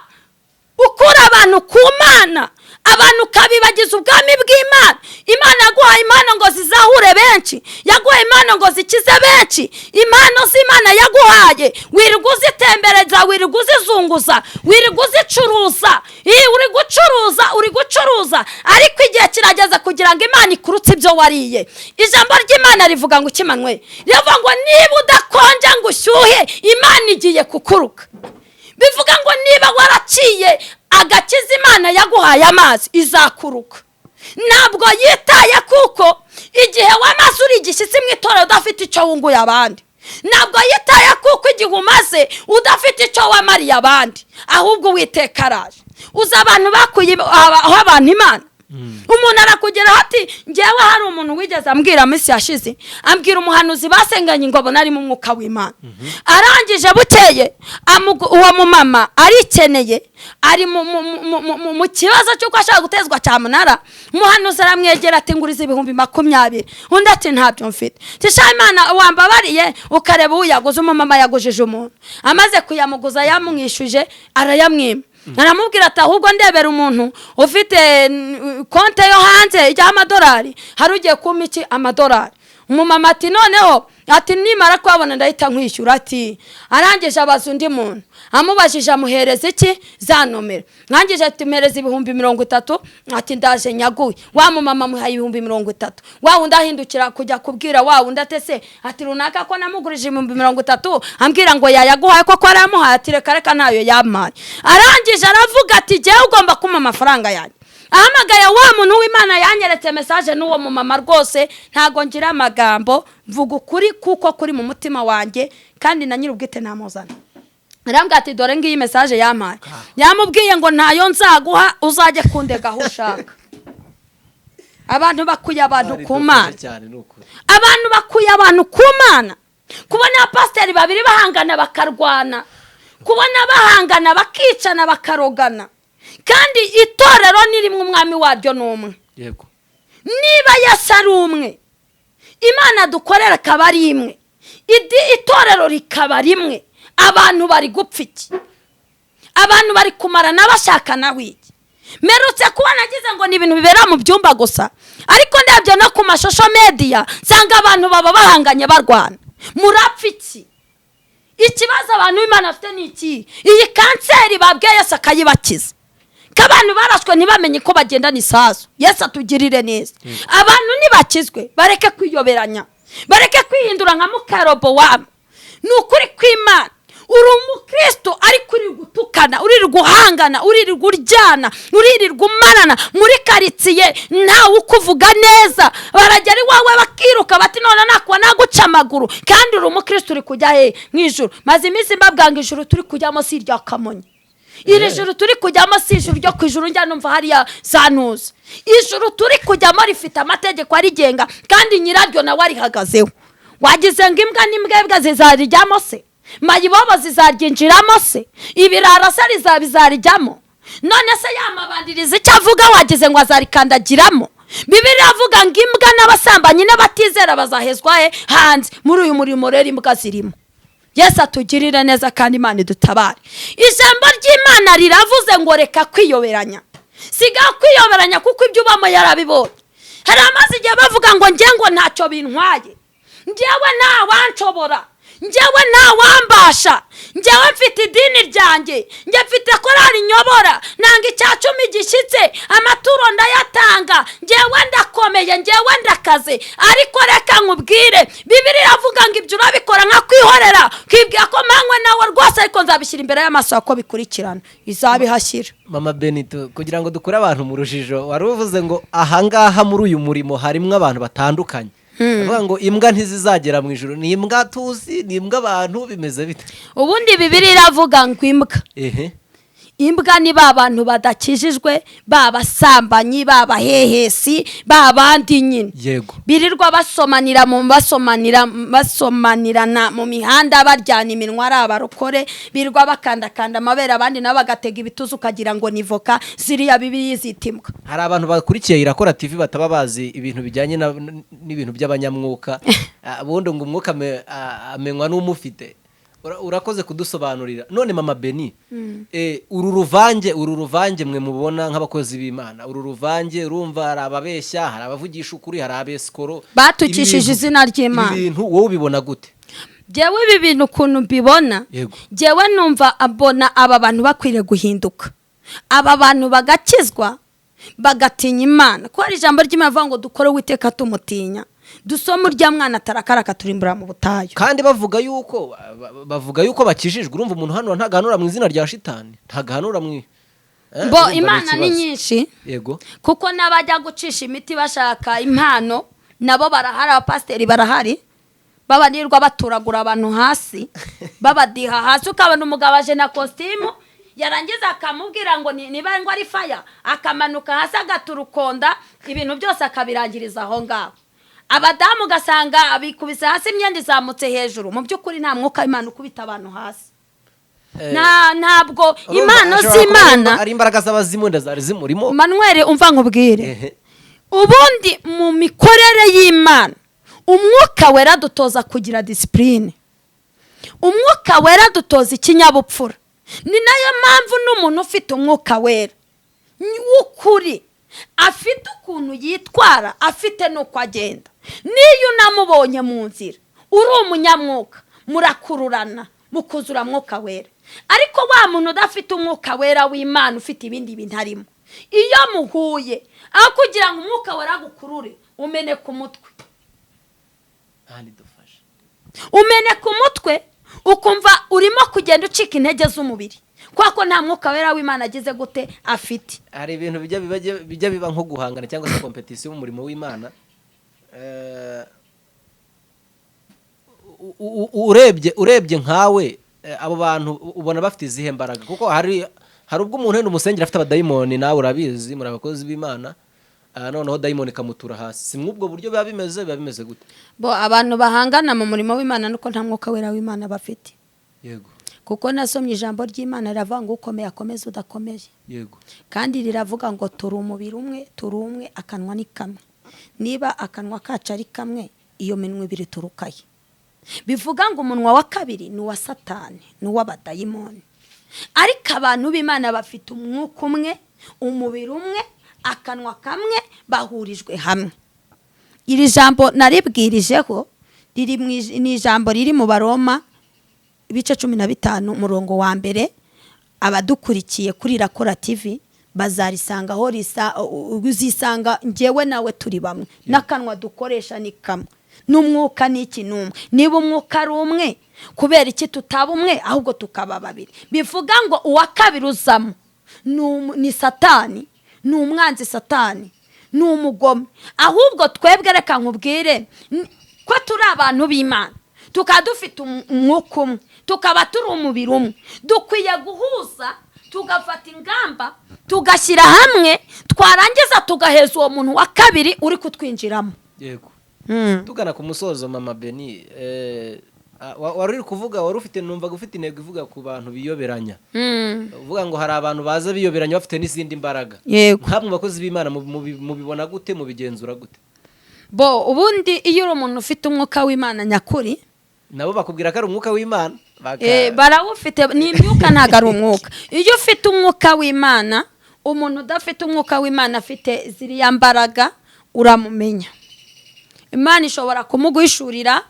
ukura abantu ku Mana, abantu kabibagiza ubwami bw'Imana. Imana yaguhaye impano ngo zizahure benshi, yaguhaye impano ngo zikize benshi. Impano z'Imana yaguhaye wirirwa uzitembereza, wirirwa uzizunguza, wirirwa uzicuruza. Uri gucuruza ariko igihe kirageze kugira ngo Imana ikurutse ibyo wariye. Ijambo ry'Imana rivuga ngo kimanywe, rivuga ngo niba udakonja ngo ushyuhe Imana igiye kukuruka. Bivuga ngo niba waraciye agakiza Imana yaguhaye amazi izakuruka. Ntabwo yitaye kuko igihe wamaze uri igishyitsi mu itorero udafite icyo wunguye abandi. Ntabwo yitaye kuko igihe umaze udafite icyo wamariye abandi. Ahubwo Uwiteka araje. uzi abantu bakuye aho abantu imana. Umuntu arakugeraho ati njyewe hari umuntu wigeze ambwira minsi yashize, ambwira umuhanuzi basenganye ngo abona ari mu mwuka w'Imana. Arangije bukeye uwo mumama arikeneye, ari mu kibazo cy'uko ashaka gutezwa cyamunara. Umuhanuzi aramwegera ati nguriza 20,000. Undi ati ntabyo mfite. Tisha Imana wambabariye ukareba uyaguze. Umumama yagujije umuntu, amaze kuyamuguza yamwishuje arayamwima. Naramubwira ati ahubwo ndebera umuntu ufite konte yo hanze y'amadolari, hari ugiye kumpa iki amadolari. Umumama ati noneho ati nimara kwabona ndahita nkwishyura. Ati arangije abaza undi muntu, amubajije amuhereza iki za nomero. Nkangije ati mpereza 30,000. Ati ndaje nyaguye. Wa mumama muhaye 30,000. Wa wundi ahindukira kujya kubwira wa wundi atese ati runaka ko namugurije 30,000 ambwira ngo yayaguhaye ko aramuhaye. Ati reka ntayo yamaye. Arangije aravuga ati jewe ugomba kumpa amafaranga yanjye. Ahamagaye wa muntu w'Imana yanyeretse message n'uwo mumama rwose ntago ngira amagambo, mvuga ukuri kuko kuri mu mutima wanjye kandi na nyirubwite namuzana. Arambwira ati dore ngiyi message yamaye. Yamubwiye ngo ntayo nzaguha uzajye kundega aho ushaka. Abantu bakuye abantu ku Mana. Abantu bakuye abantu ku Mana. Kubona pasiteri babiri bahangana bakarwana. Kubona bahangana bakicana bakarogana. Kandi itorero nirimwe umwami waryo n'umwe. Yego. Niba Yesu ari umwe, Imana dukorera akaba ari imwe, itorero rikaba rimwe, abantu bari gupfa iki? Abantu bari kumarana bashakana wiki. Merutse kuba nagize ngo ni ibintu bibera mu byumba gusa, ariko ndabyo no ku mashosho media sanga abantu baba bahanganye barwana. Murapfa iki? Ikibazo abantu Imana bafite ni iki? Iyi kanseri babwiye Yesu akayibakiza. Abantu barashwe ntibamenye ko bagenda n'isasu. Yesu atugirire neza. Abantu nibakizwe bareke kwiyoberanya, bareke kwihindura nka Mukarobowamu. Nukuri kw'Imana uri umukristo ariko uri gutukana, uri guhangana, uri guryana, uri gumarana muri karitsiye, ntawe ukuvuga neza. Baragera iwawe bakiruka bati none nakwa naguca amaguru, kandi uri umukristo uri kujya he mwijuru. Maze iminsi mbabwanga ijuru turi kujyamo si irya Kamonyi. Iri juru turi kujyamo si ijuru ryo kwijuru njya numva hariya Zanuza. Ijuru turi kujyamo rifite amategeko arigenga kandi nyiraryo nawe arihagazeho. Wagize ngo imbwa n'imbwebwa zizarijyamo se? Mayibobo zizaryinjiramo se? Ibirara se bizarijyamo? None se yamabandiriza icyo avuga wagize ngo azarikandagiramo? Bibiliya avuga ngo imbwa n'abasambanyi n'abatizera bazahezwa hanze. Muri uyu murimo rero imbwa zirimo. Yesu atugirire neza kandi Imana idutabare. Ijambo ry'Imana riravuze ngo reka kwiyoberanya. Siga kwiyoberanya kuko ibyo ubamo yarabibonye. Hari amazi igihe bavuga ngo njye ngo ntacyo bintwaye, njyewe nta wanshobora, njyewe nta wambasha, njyewe mfite idini ryanjye, njye mfite korari nyobora, nanga icya 10 gishyitse, amaturo ndayatanga, njyewe ndakomeye, njyewe ndakaze. Ariko reka nkubwire, Bibiliya iravuga ngo ibyo urabikora nka kwihorera, kwibwira ko manywe nawe rwose ariko nzabishyira imbere y'amaso yako bikurikirana, izabihashyira. Mama Benito, kugira ngo dukure abantu mu rujijo, wari uvuze ngo ahangaha muri uyu murimo harimo abantu batandukanye. Avuga ngo imbwa ntizizagera mu ijuru. Ni imbwa tuzi, ni imbwa abantu bimeze bite? Ubundi Bibiliya iravuga ngo imbwa. Imbwa ni abantu badakijijwe, babasambanyi, babahehesi, babandi nyine. Yego. Birirwa basomanirana mu mihanda baryana iminwa ari abarokore, birirwa bakandakanda amabere abandi nabo bagatega ibituzu ukagira ngo ni voka. Ziriya Bibiliya zitimbwa. Hari abantu bakurikiye Irakora TV bataba bazi ibintu bijyanye n'ibintu by'abanyamwuka. Ubundi ngo umwuka amenywa n'umufite. Urakoze kudusobanurira. None Mama Beni, uru ruvange mwe mubona nk'abakozi b'Imana, uru ruvange urumva hari ababeshya, hari abavugisha ukuri, hari abesikoro batukishije izina ry'Imana. Ibintu wowe ubibona gute? Jewe ibi bintu ukuntu mbibona, jewe numva abona aba bantu bakwiriye guhinduka. Aba bantu bagakizwa bagatinya Imana. Ko hari ijambo ry'Imana avuga ngo dukore Uwiteka tumutinya. Dusoma urya mwana atarakaraka turimbura mu butayu. Kandi bavuga yuko bakijijwe. Urumva umuntu hano ntagahanura mu izina rya shitani, ntagahanura mu bo Imana ni nyinshi. Yego. Kuko nabajya gucisha imiti bashaka impano nabo barahari, abapasiteri barahari, babanirwa baturagura abantu hasi babadiha hasi, ukabona umugabo aje na costume yarangiza akamubwira ngo niba ngo ari faya, akamanuka hasi agaturukonda ibintu byose akabirangiriza aho ngaho. Abadamu ugasanga bikubise hasi, imyenda izamutse hejuru, mu by'ukuri nta mwuka w'Imana ukubita abantu hasi. Ntabwo impano z'Imana ari imbaraga z'abazimu ndazari zimurimo. Manuel, umva nkubwire, ubundi mu mikorere y'Imana umwuka wera dutoza kugira disipurine, umwuka wera dutoza ikinyabupfura. Ni nayo mpamvu n'umuntu ufite umwuka wera w'ukuri afite ukuntu yitwara, afite n'uko agenda. Niyo unamubonye mu nzira uri umunyamwuka, murakururana mukuzura mwuka wera. Ariko wa muntu udafite umwuka wera w'Imana, ufite ibindi bintu arimo, iyo muhuye aho kugira ngo umwuka wera gukurure, umeneka umutwe. Umeneka umutwe ukumva urimo kugenda ucika intege z'umubiri, kuko nta mwuka wera w'Imana agize gute afite. Hari ibintu bijya biba nko guhangana cyangwa se competition mu murimo w'Imana. Urebye nkawe abo bantu ubona bafite izihe mbaraga? Kuko hari ubwo umuntu wenda umusengera afite abadayimoni, nawe urabizi, muri abakozi b'Imana, noneho dayimoni kamutura hasi. Si mwubwo buryo biba bimeze gute? Abantu bahangana mu murimo w'Imana nuko nta mwuka wera w'Imana bafite. Yego. Kuko nasomye ijambo ry'Imana riravuga ngo ukomeye akomeze udakomeye. Yego. Kandi riravuga ngo turi umubiri umwe, turi umwe, akanwa ni kamwe. Niba akanwa kacu ari kamwe, iyo minwa ibiri turukaye. Bivuga ngo umunwa wa kabiri ni uwa Satani, ni uw'abadayimoni. Ariko abantu b'Imana bafite umwuka umwe, umubiri umwe, akanwa kamwe, bahurijwe hamwe. Iri jambo naribwirijeho ni ijambo riri mu Baroma ibice 15 umurongo wa mbere. Abadukurikiye kuri Rakora TV bazarisangaho uzisanga njyewe nawe turi bamwe, n'akanwa dukoresha ni kamwe, n'umwuka ni iki n'umwe. Niba umwuka ari umwe, kubera iki tutaba umwe ahubwo tukaba babiri? Bivuga ngo uwa kabiri uzamo ni Satani, ni umwanzi Satani, ni umugome. Ahubwo twebwe reka nkubwire ko turi abantu b'Imana, tukaba dufite umwuka umwe, tukaba turi umubiri umwe, dukwiye guhuza, tugafata ingamba, tugashyira hamwe, twarangiza tugaheza uwo muntu wa kabiri uri kutwinjiramo. Yego. Tugana ku musozo, Mama Beni, wari uri kuvuga, wari ufite, numvaga ufite intego ivuga ku bantu biyoberanya. Uvuga ngo hari abantu baza biyoberanya bafite n'izindi mbaraga. Yego. Nkamwe bakozi b'Imana mubibona gute, mubigenzura gute? Ubundi iyo uri umuntu ufite umwuka w'Imana nyakuri, nabo bakubwira ko ari umwuka w'Imana. Barawufite, ni imyuka ntago ari umwuka. Iyo ufite umwuka w'Imana, umuntu udafite umwuka w'Imana afite ziriya mbaraga, uramumenya. Imana ishobora kumuguhishurira,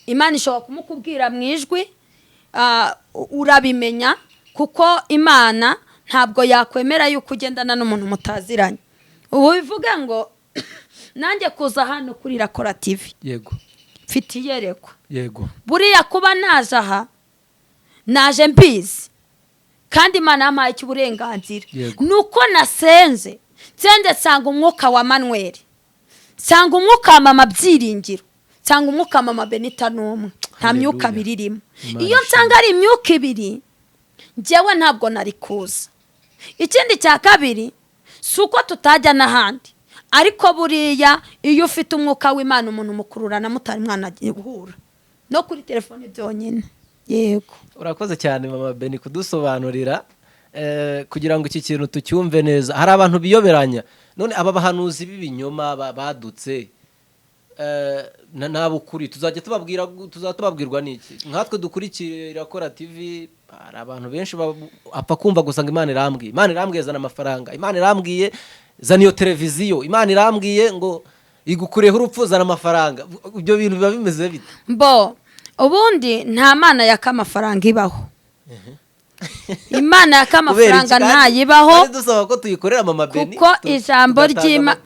Imana ishobora kumukubwira mu ijwi, urabimenya, kuko Imana ntabwo yakwemera yuko ugendana n'umuntu mutaziranye. Ubu bivuga ngo nanjye kuza hano kuri Rakora TV. Yego. Mfite iyerekwa. Yego. Buriya kuba naje aha, naje mbizi, kandi Imana yampaye icy'uburenganzira. Nuko nasenze sanga umwuka wa Manuel, sanga umwuka wa Mama Byiringiro, sanga umwuka wa Mama Benita n'umwe. Nta myuka birimo. Iyo nsanga ari imyuka ibiri, njyewe ntabwo nari kuza. Ikindi cya kabiri, suko tutajya n'ahandi. Ariko buriya iyo ufite umwuka w'Imana, umuntu mukururana mutari mwana guhura no kuri telefone byonyine. Yego. Urakoze cyane Mama Beni kudusobanurira kugira ngo iki kintu tucyumve neza. Hari abantu biyoberanya, none aba bahanuzi b'ibinyoma badutse, nabo kuri tuzatubabwirwa n'iki? Nkatwe dukurikira Rakora TV, hari abantu benshi apfa kumva gusa ngo Imana irambwiye zana amafaranga, Imana irambwiye zana iyo televiziyo, Imana irambwiye ngo igukureho urupfu zana amafaranga. Ibyo bintu biba bimeze bite? Ubundi nta mana yaka amafaranga ibaho. Imana yaka amafaranga ntayibaho, dusaba ko tuyikorera Mama Beni, kuko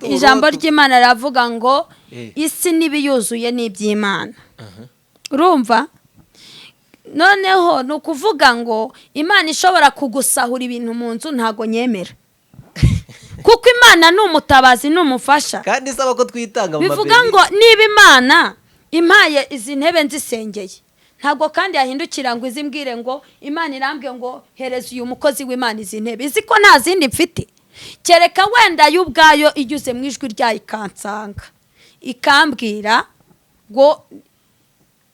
ijambo ry'Imana riravuga ngo isi n'ibiyuzuye n'iby'Imana. Urumva? Noneho ni ukuvuga ngo Imana ishobora kugusahura ibintu mu nzu, ntago nyemera. Kuko Imana ni umutabazi, ni umufasha. Kandi isaba ko twitanga Mama Beni. Bivuga ngo niba Imana impaye izi ntebe nzisengeye, ntabwo kandi yahindukira ngo izimbwire ngo Imana irambwiye ngo hereza uyu mukozi w'Imana izi ntebe, izi ko nta zindi mfite, kereka wenda yo ubwayo inyuze mu ijwi ryayo ikansanga ikambwira ngo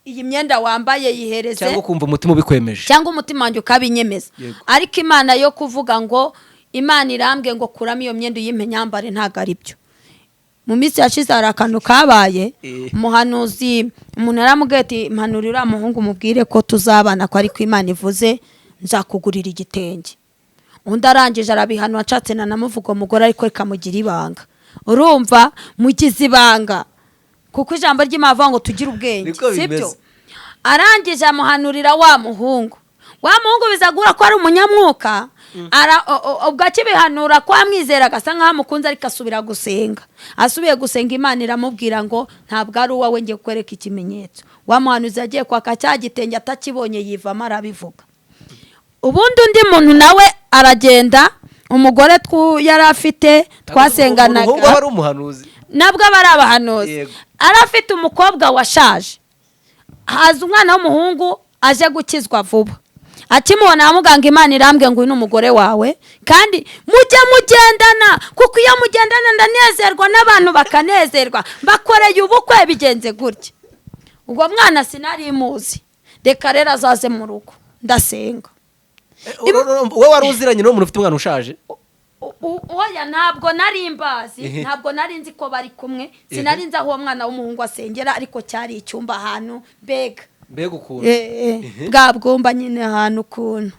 iyi myenda wambaye yihereze, cyangwa kumva umutima ubikwemeje, cyangwa umutima wanjye ukabinyemeza. Ariko Imana yo kuvuga ngo Imana irambwiye ngo kuramo iyo myenda uyimpe nyambare, ntago ari byo. Mu minsi yashize hari akantu kabaye, umuhanuzi umuntu yaramubwiye ati mpanurira umuhungu mubwire ko tuzabana, ko ariko Imana ivuze nzakugurira igitenge. Undi arangije arabihanura, nshatse na namuvuga umugore ariko ikamugira ibanga. Urumva mugize ibanga, kuko ijambo ry'Imana avuga ngo tugire ubwenge, sibyo? Arangije amuhanurira wa muhungu bizagura ko ari umunyamwuka, ubwo akibihanura ko amwizera agasa nk'aho amukunze, ariko asubira gusenga. Asubiye gusenga Imana iramubwira ngo ntabwo ari uwawe, ngiye kukwereka ikimenyetso. Wa muhanuzi agiye kwaka cya gitenge atakibonye yivamo arabivuga. Ubundi undi muntu nawe aragenda, umugore yari afite twasenganaga, umuhungu wari umuhanuzi, nabwo bari abahanuzi, arafite umukobwa washaje. Haza umwana w'umuhungu aje gukizwa vuba, akimubona amuganga Imana irambwiye ngo uyu ni umugore wawe, kandi mujye mugendana, kuko iyo mugendana ndanezerwa n'abantu bakanezerwa, bakoreye ubukwe bigenze gutya. Ubwo mwana sinari muzi, reka rero azaze mu rugo ndasenga. Wowe wari uziranye n'umuntu ufite umwana ushaje? Oya, ntabwo nari mbazi, ntabwo nari nzi ko bari kumwe, sinari nzi aho uwo mwana w'umuhungu asengera, ariko cyari icyumba ahantu mbega ukuntu bwa bwumba nyine ahantu ukuntu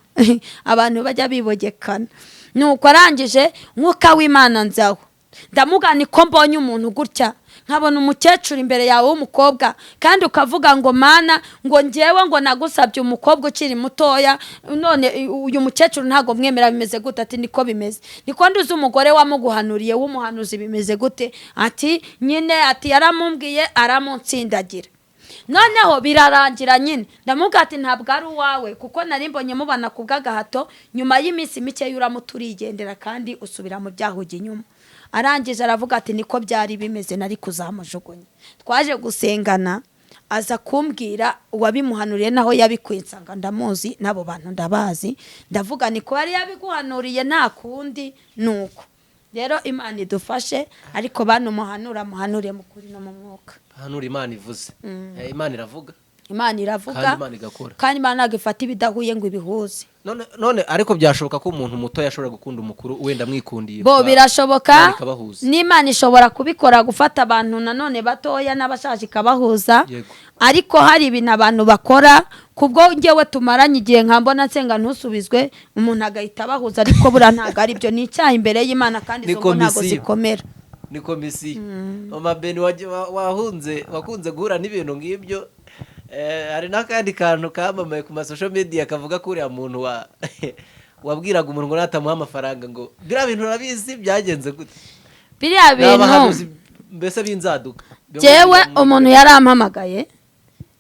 abantu bajya bibogekana. Nuko arangije mwuka w'Imana nzaho, ndamugana ko mbonye umuntu gutya, nkabona umukecuru imbere yawe w'umukobwa, kandi ukavuga ngo Mana, ngo ngewe ngo nagusabye umukobwa ukiri mutoya, none uyu mukecuru ntago mwemera, bimeze gute? Ati niko bimeze. Niko nduzi umugore wamuguhanuriye w'umuhanuzi bimeze gute? Ati nyine, ati yaramumbwiye aramunsindagira. Noneho birarangira nyine ndamubwira ati ntabwo ari uwawe, kuko nari mbonye mubana ku bw'agahato, nyuma y'iminsi mike yuramuturigendera kandi usubira mu byahugi nyuma. Arangije aravuga ati niko byari bimeze, nari kuzamujugunya. Twaje gusengana, aza kumbwira uwabimuhanuriye naho yabikwinsanga ndamuzi, nabo bantu ndabazi. Ndavuga niko yari yabiguhanuriye, nta kundi nuko. Rero Imana idufashe, ariko bantu muhanure mu kuri no mu mwuka. Hanura Imana ivuze, Imana iravuga, Imana iravuga, kandi Imana igakora, kandi Imana ntabwo ifata ibidahuye ngo ibihuze. None ariko byashoboka ko umuntu muto yashobora gukunda umukuru wenda mwikundiye? Bo birashoboka, n'Imana ishobora kubikora, gufata abantu nanone batoya n'abashaje ikabahuza. Ariko hari ibintu abantu bakora kubwo ngewe tumaranye igihe nkambona nsenga ntusubizwe, umuntu agahita abahuza, ariko bura ntago ari byo, ni icyaha imbere y'Imana, kandi izo ntago zikomera. Ni komisiyo. Mama Beni wakunze guhura n'ibintu ngibyo. Hari n'akandi kantu kamamaye ku masosho media kavuga ko uriya muntu wabwiraga umuntu ngo natamuha amafaranga, ngo biriya bintu urabizi byagenze gute? Biriya bintu mbese binzaduka. Jewe umuntu yarampamagaye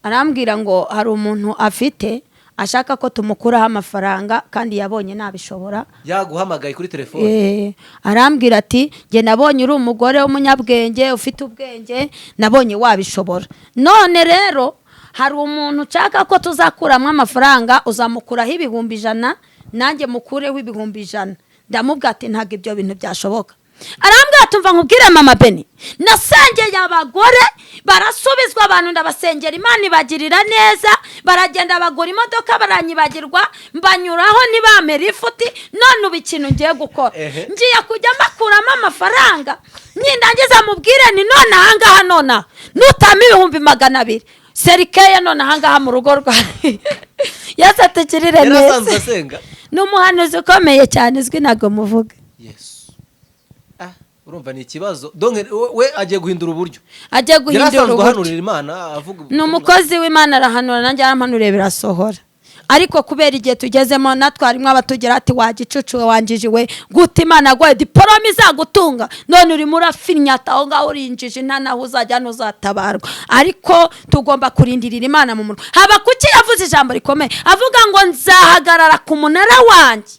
arambwira ngo hari umuntu afite ashaka ko tumukuraho amafaranga, kandi yabonye nabishobora. Yaguhamagaye kuri telefone? Arambwira ati nge nabonye uri umugore w'umunyabwenge, ufite ubwenge, nabonye wabishobora. None rero hari umuntu ushaka ko tuzakuramo amafaranga, uzamukuraho 100,000 nanjye mukureho 100,000. Ndamubwira ati ntago ibyo bintu byashoboka. Arambwira tumva nkubwire Mama Beni, nasengeye abagore barasubizwa, abantu ndabasengera Imana ibagirira neza, baragenda bagura imodoka baranyibagirwa, mbanyuraho nibamera ifuti. None ubu ikintu ngiye gukora, ngiye kujya mbakuramo amafaranga, nindangiza mubwire ni none ahangaha nona nutama 200,000 serikeye none ahangaha mu rugo rwawe. Yasatekirire neza. N'umuhanuzi ukomeye cyane, izwi ntago muvuga. Urumva ni ikibazo. Donc we agiye guhindura uburyo, agiye guhindura uburyo. Imana avuga n'umukozi w'Imana arahanura, nanjye aramanuriye birasohora. Ariko kubera igihe tugezemo natwarimo abatugera ati wagicucu wanjijiwe gute, Imana gwe diplome izagutunga, none uri murafinyata aho ngaho urinjije nta naho uzajya n'uzatabarwa. Ariko tugomba kurindirira Imana mu munwa. Haba kuki yavuze ijambo rikomeye avuga ngo nzahagarara ku munara wanjye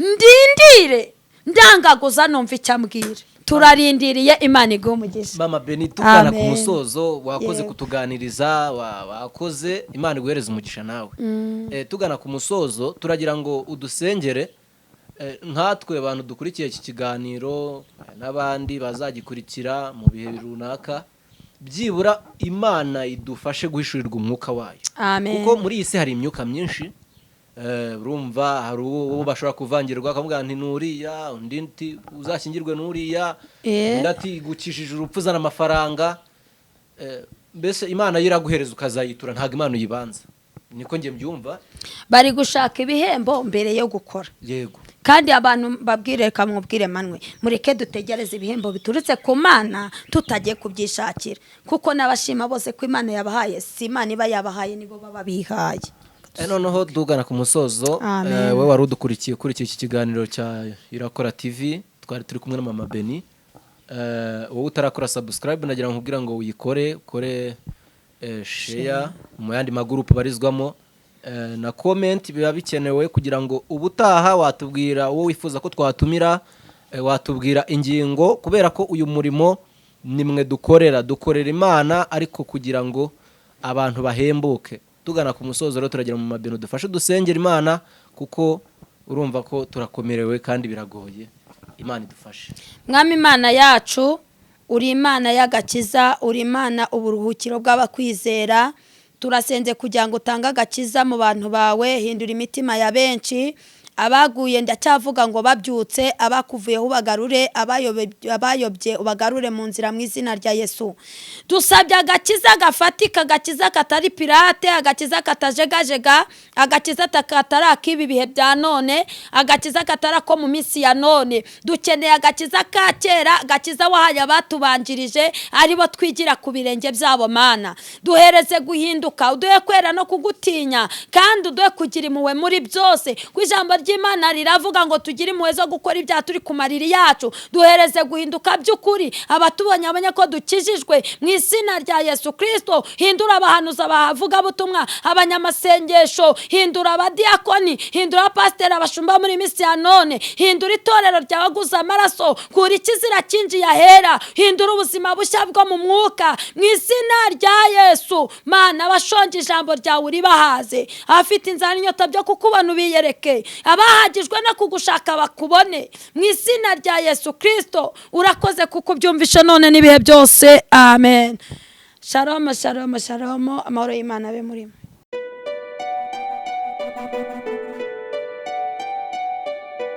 ndindire ndangaguza numva icyambwira. turarindiriye. Imana iguhe umugisha. Mama Beni, tugana ku Amen. musozo, wakoze Yego. kutuganiriza, wakoze, Imana iguhereze umugisha nawe. Tugana ku musozo turagira ngo udusengere, nkatwe abantu dukurikiye iki kiganiro n'abandi bazagikurikira mu bihe runaka, byibura Imana idufashe guhishurirwa umwuka wayo. Amen. Kuko muri iyi si hari imyuka myinshi, urumva hari uwo bashobora kuvangirwa akavuga nti nuriya, undi nti uzashyingirwe nuriya, undi ati gukishije urupfu uzana amafaranga. Mbese Imana yo iraguhereza ukazayitura, ntabwo Imana uyibanza. Niko njye mbyumva. Bari gushaka ibihembo mbere yo gukora. Yego. Kandi abantu babwire kamubwire manwe, mureke dutegereze ibihembo biturutse ku Mana, tutagiye kubyishakira, kuko n'abashima bose ko Imana yabahaye, si Imana iba yabahaye, nibo baba bihaye. Noneho dugana ku musozo, we wari udukurikiye kuri iki kiganiro cya Irakora TV, twari turi kumwe na Mama Beni. Wowe utarakora subscribe, nagira ngo nkubwira ngo uyikore, ukore share mu yandi magroup barizwamo, na comment biba bikenewe kugira ngo ubutaha watubwira uwo wifuza ko twatumira, watubwira ingingo, kubera ko uyu murimo nimwe dukorera Imana, ariko kugira ngo abantu bahembuke. Tugana ku musozo rero turagira mu Mabeno dufashe dusengera Imana, kuko urumva ko turakomerewe kandi biragoye. Imana idufashe. Mwami Imana yacu, uri Imana y'agakiza, uri Imana uburuhukiro bw'abakwizera. Turasenze kugira ngo utange agakiza mu bantu bawe, hindura imitima ya benshi, abaguye ndacyavuga ngo babyutse, abakuvuyeho ubagarure, abayobye ubagarure mu nzira mu izina rya Yesu. Dusabye agakiza gafatika, agakiza katari pirate, agakiza katajegajega, agakiza katari akibi bihe bya none, agakiza katari ko mu minsi ya none. Dukeneye agakiza ka kera, agakiza wahaye abatubanjirije, aribo twigira ku birenge byabo Mana. Duhereze guhinduka, uduhe kwera no kugutinya, kandi uduhe kugira impuhwe muri byose. Kwijambo ry'Imana riravuga ngo tugire impuhwe zo gukora ibyaha turi ku mariri yacu. Duhereze guhinduka by'ukuri, abatubonye abanya ko dukijijwe mu izina rya Yesu Kristo. Hindura abahanuza, abavuga butumwa, abanyamasengesho, hindura abadiakoni, hindura abapasiteri, abashumba muri minsi ya none, hindura itorero ryabaguza amaraso, kura ikizira kinjiye ahera, hindura ubuzima bushya bwo mu mwuka mu izina rya Yesu. Mana, abashonje ijambo ryawe uribahaze, abafite inzara n'inyota byo kukubona ubiyereke, abahagijwe no kugushaka bakubone mu izina rya Yesu Kristo. Urakoze kuko ubyumvishe none n'ibihe byose. Amen. Shalom, shalom, shalom. Amahoro y'Imana abe muri mwe.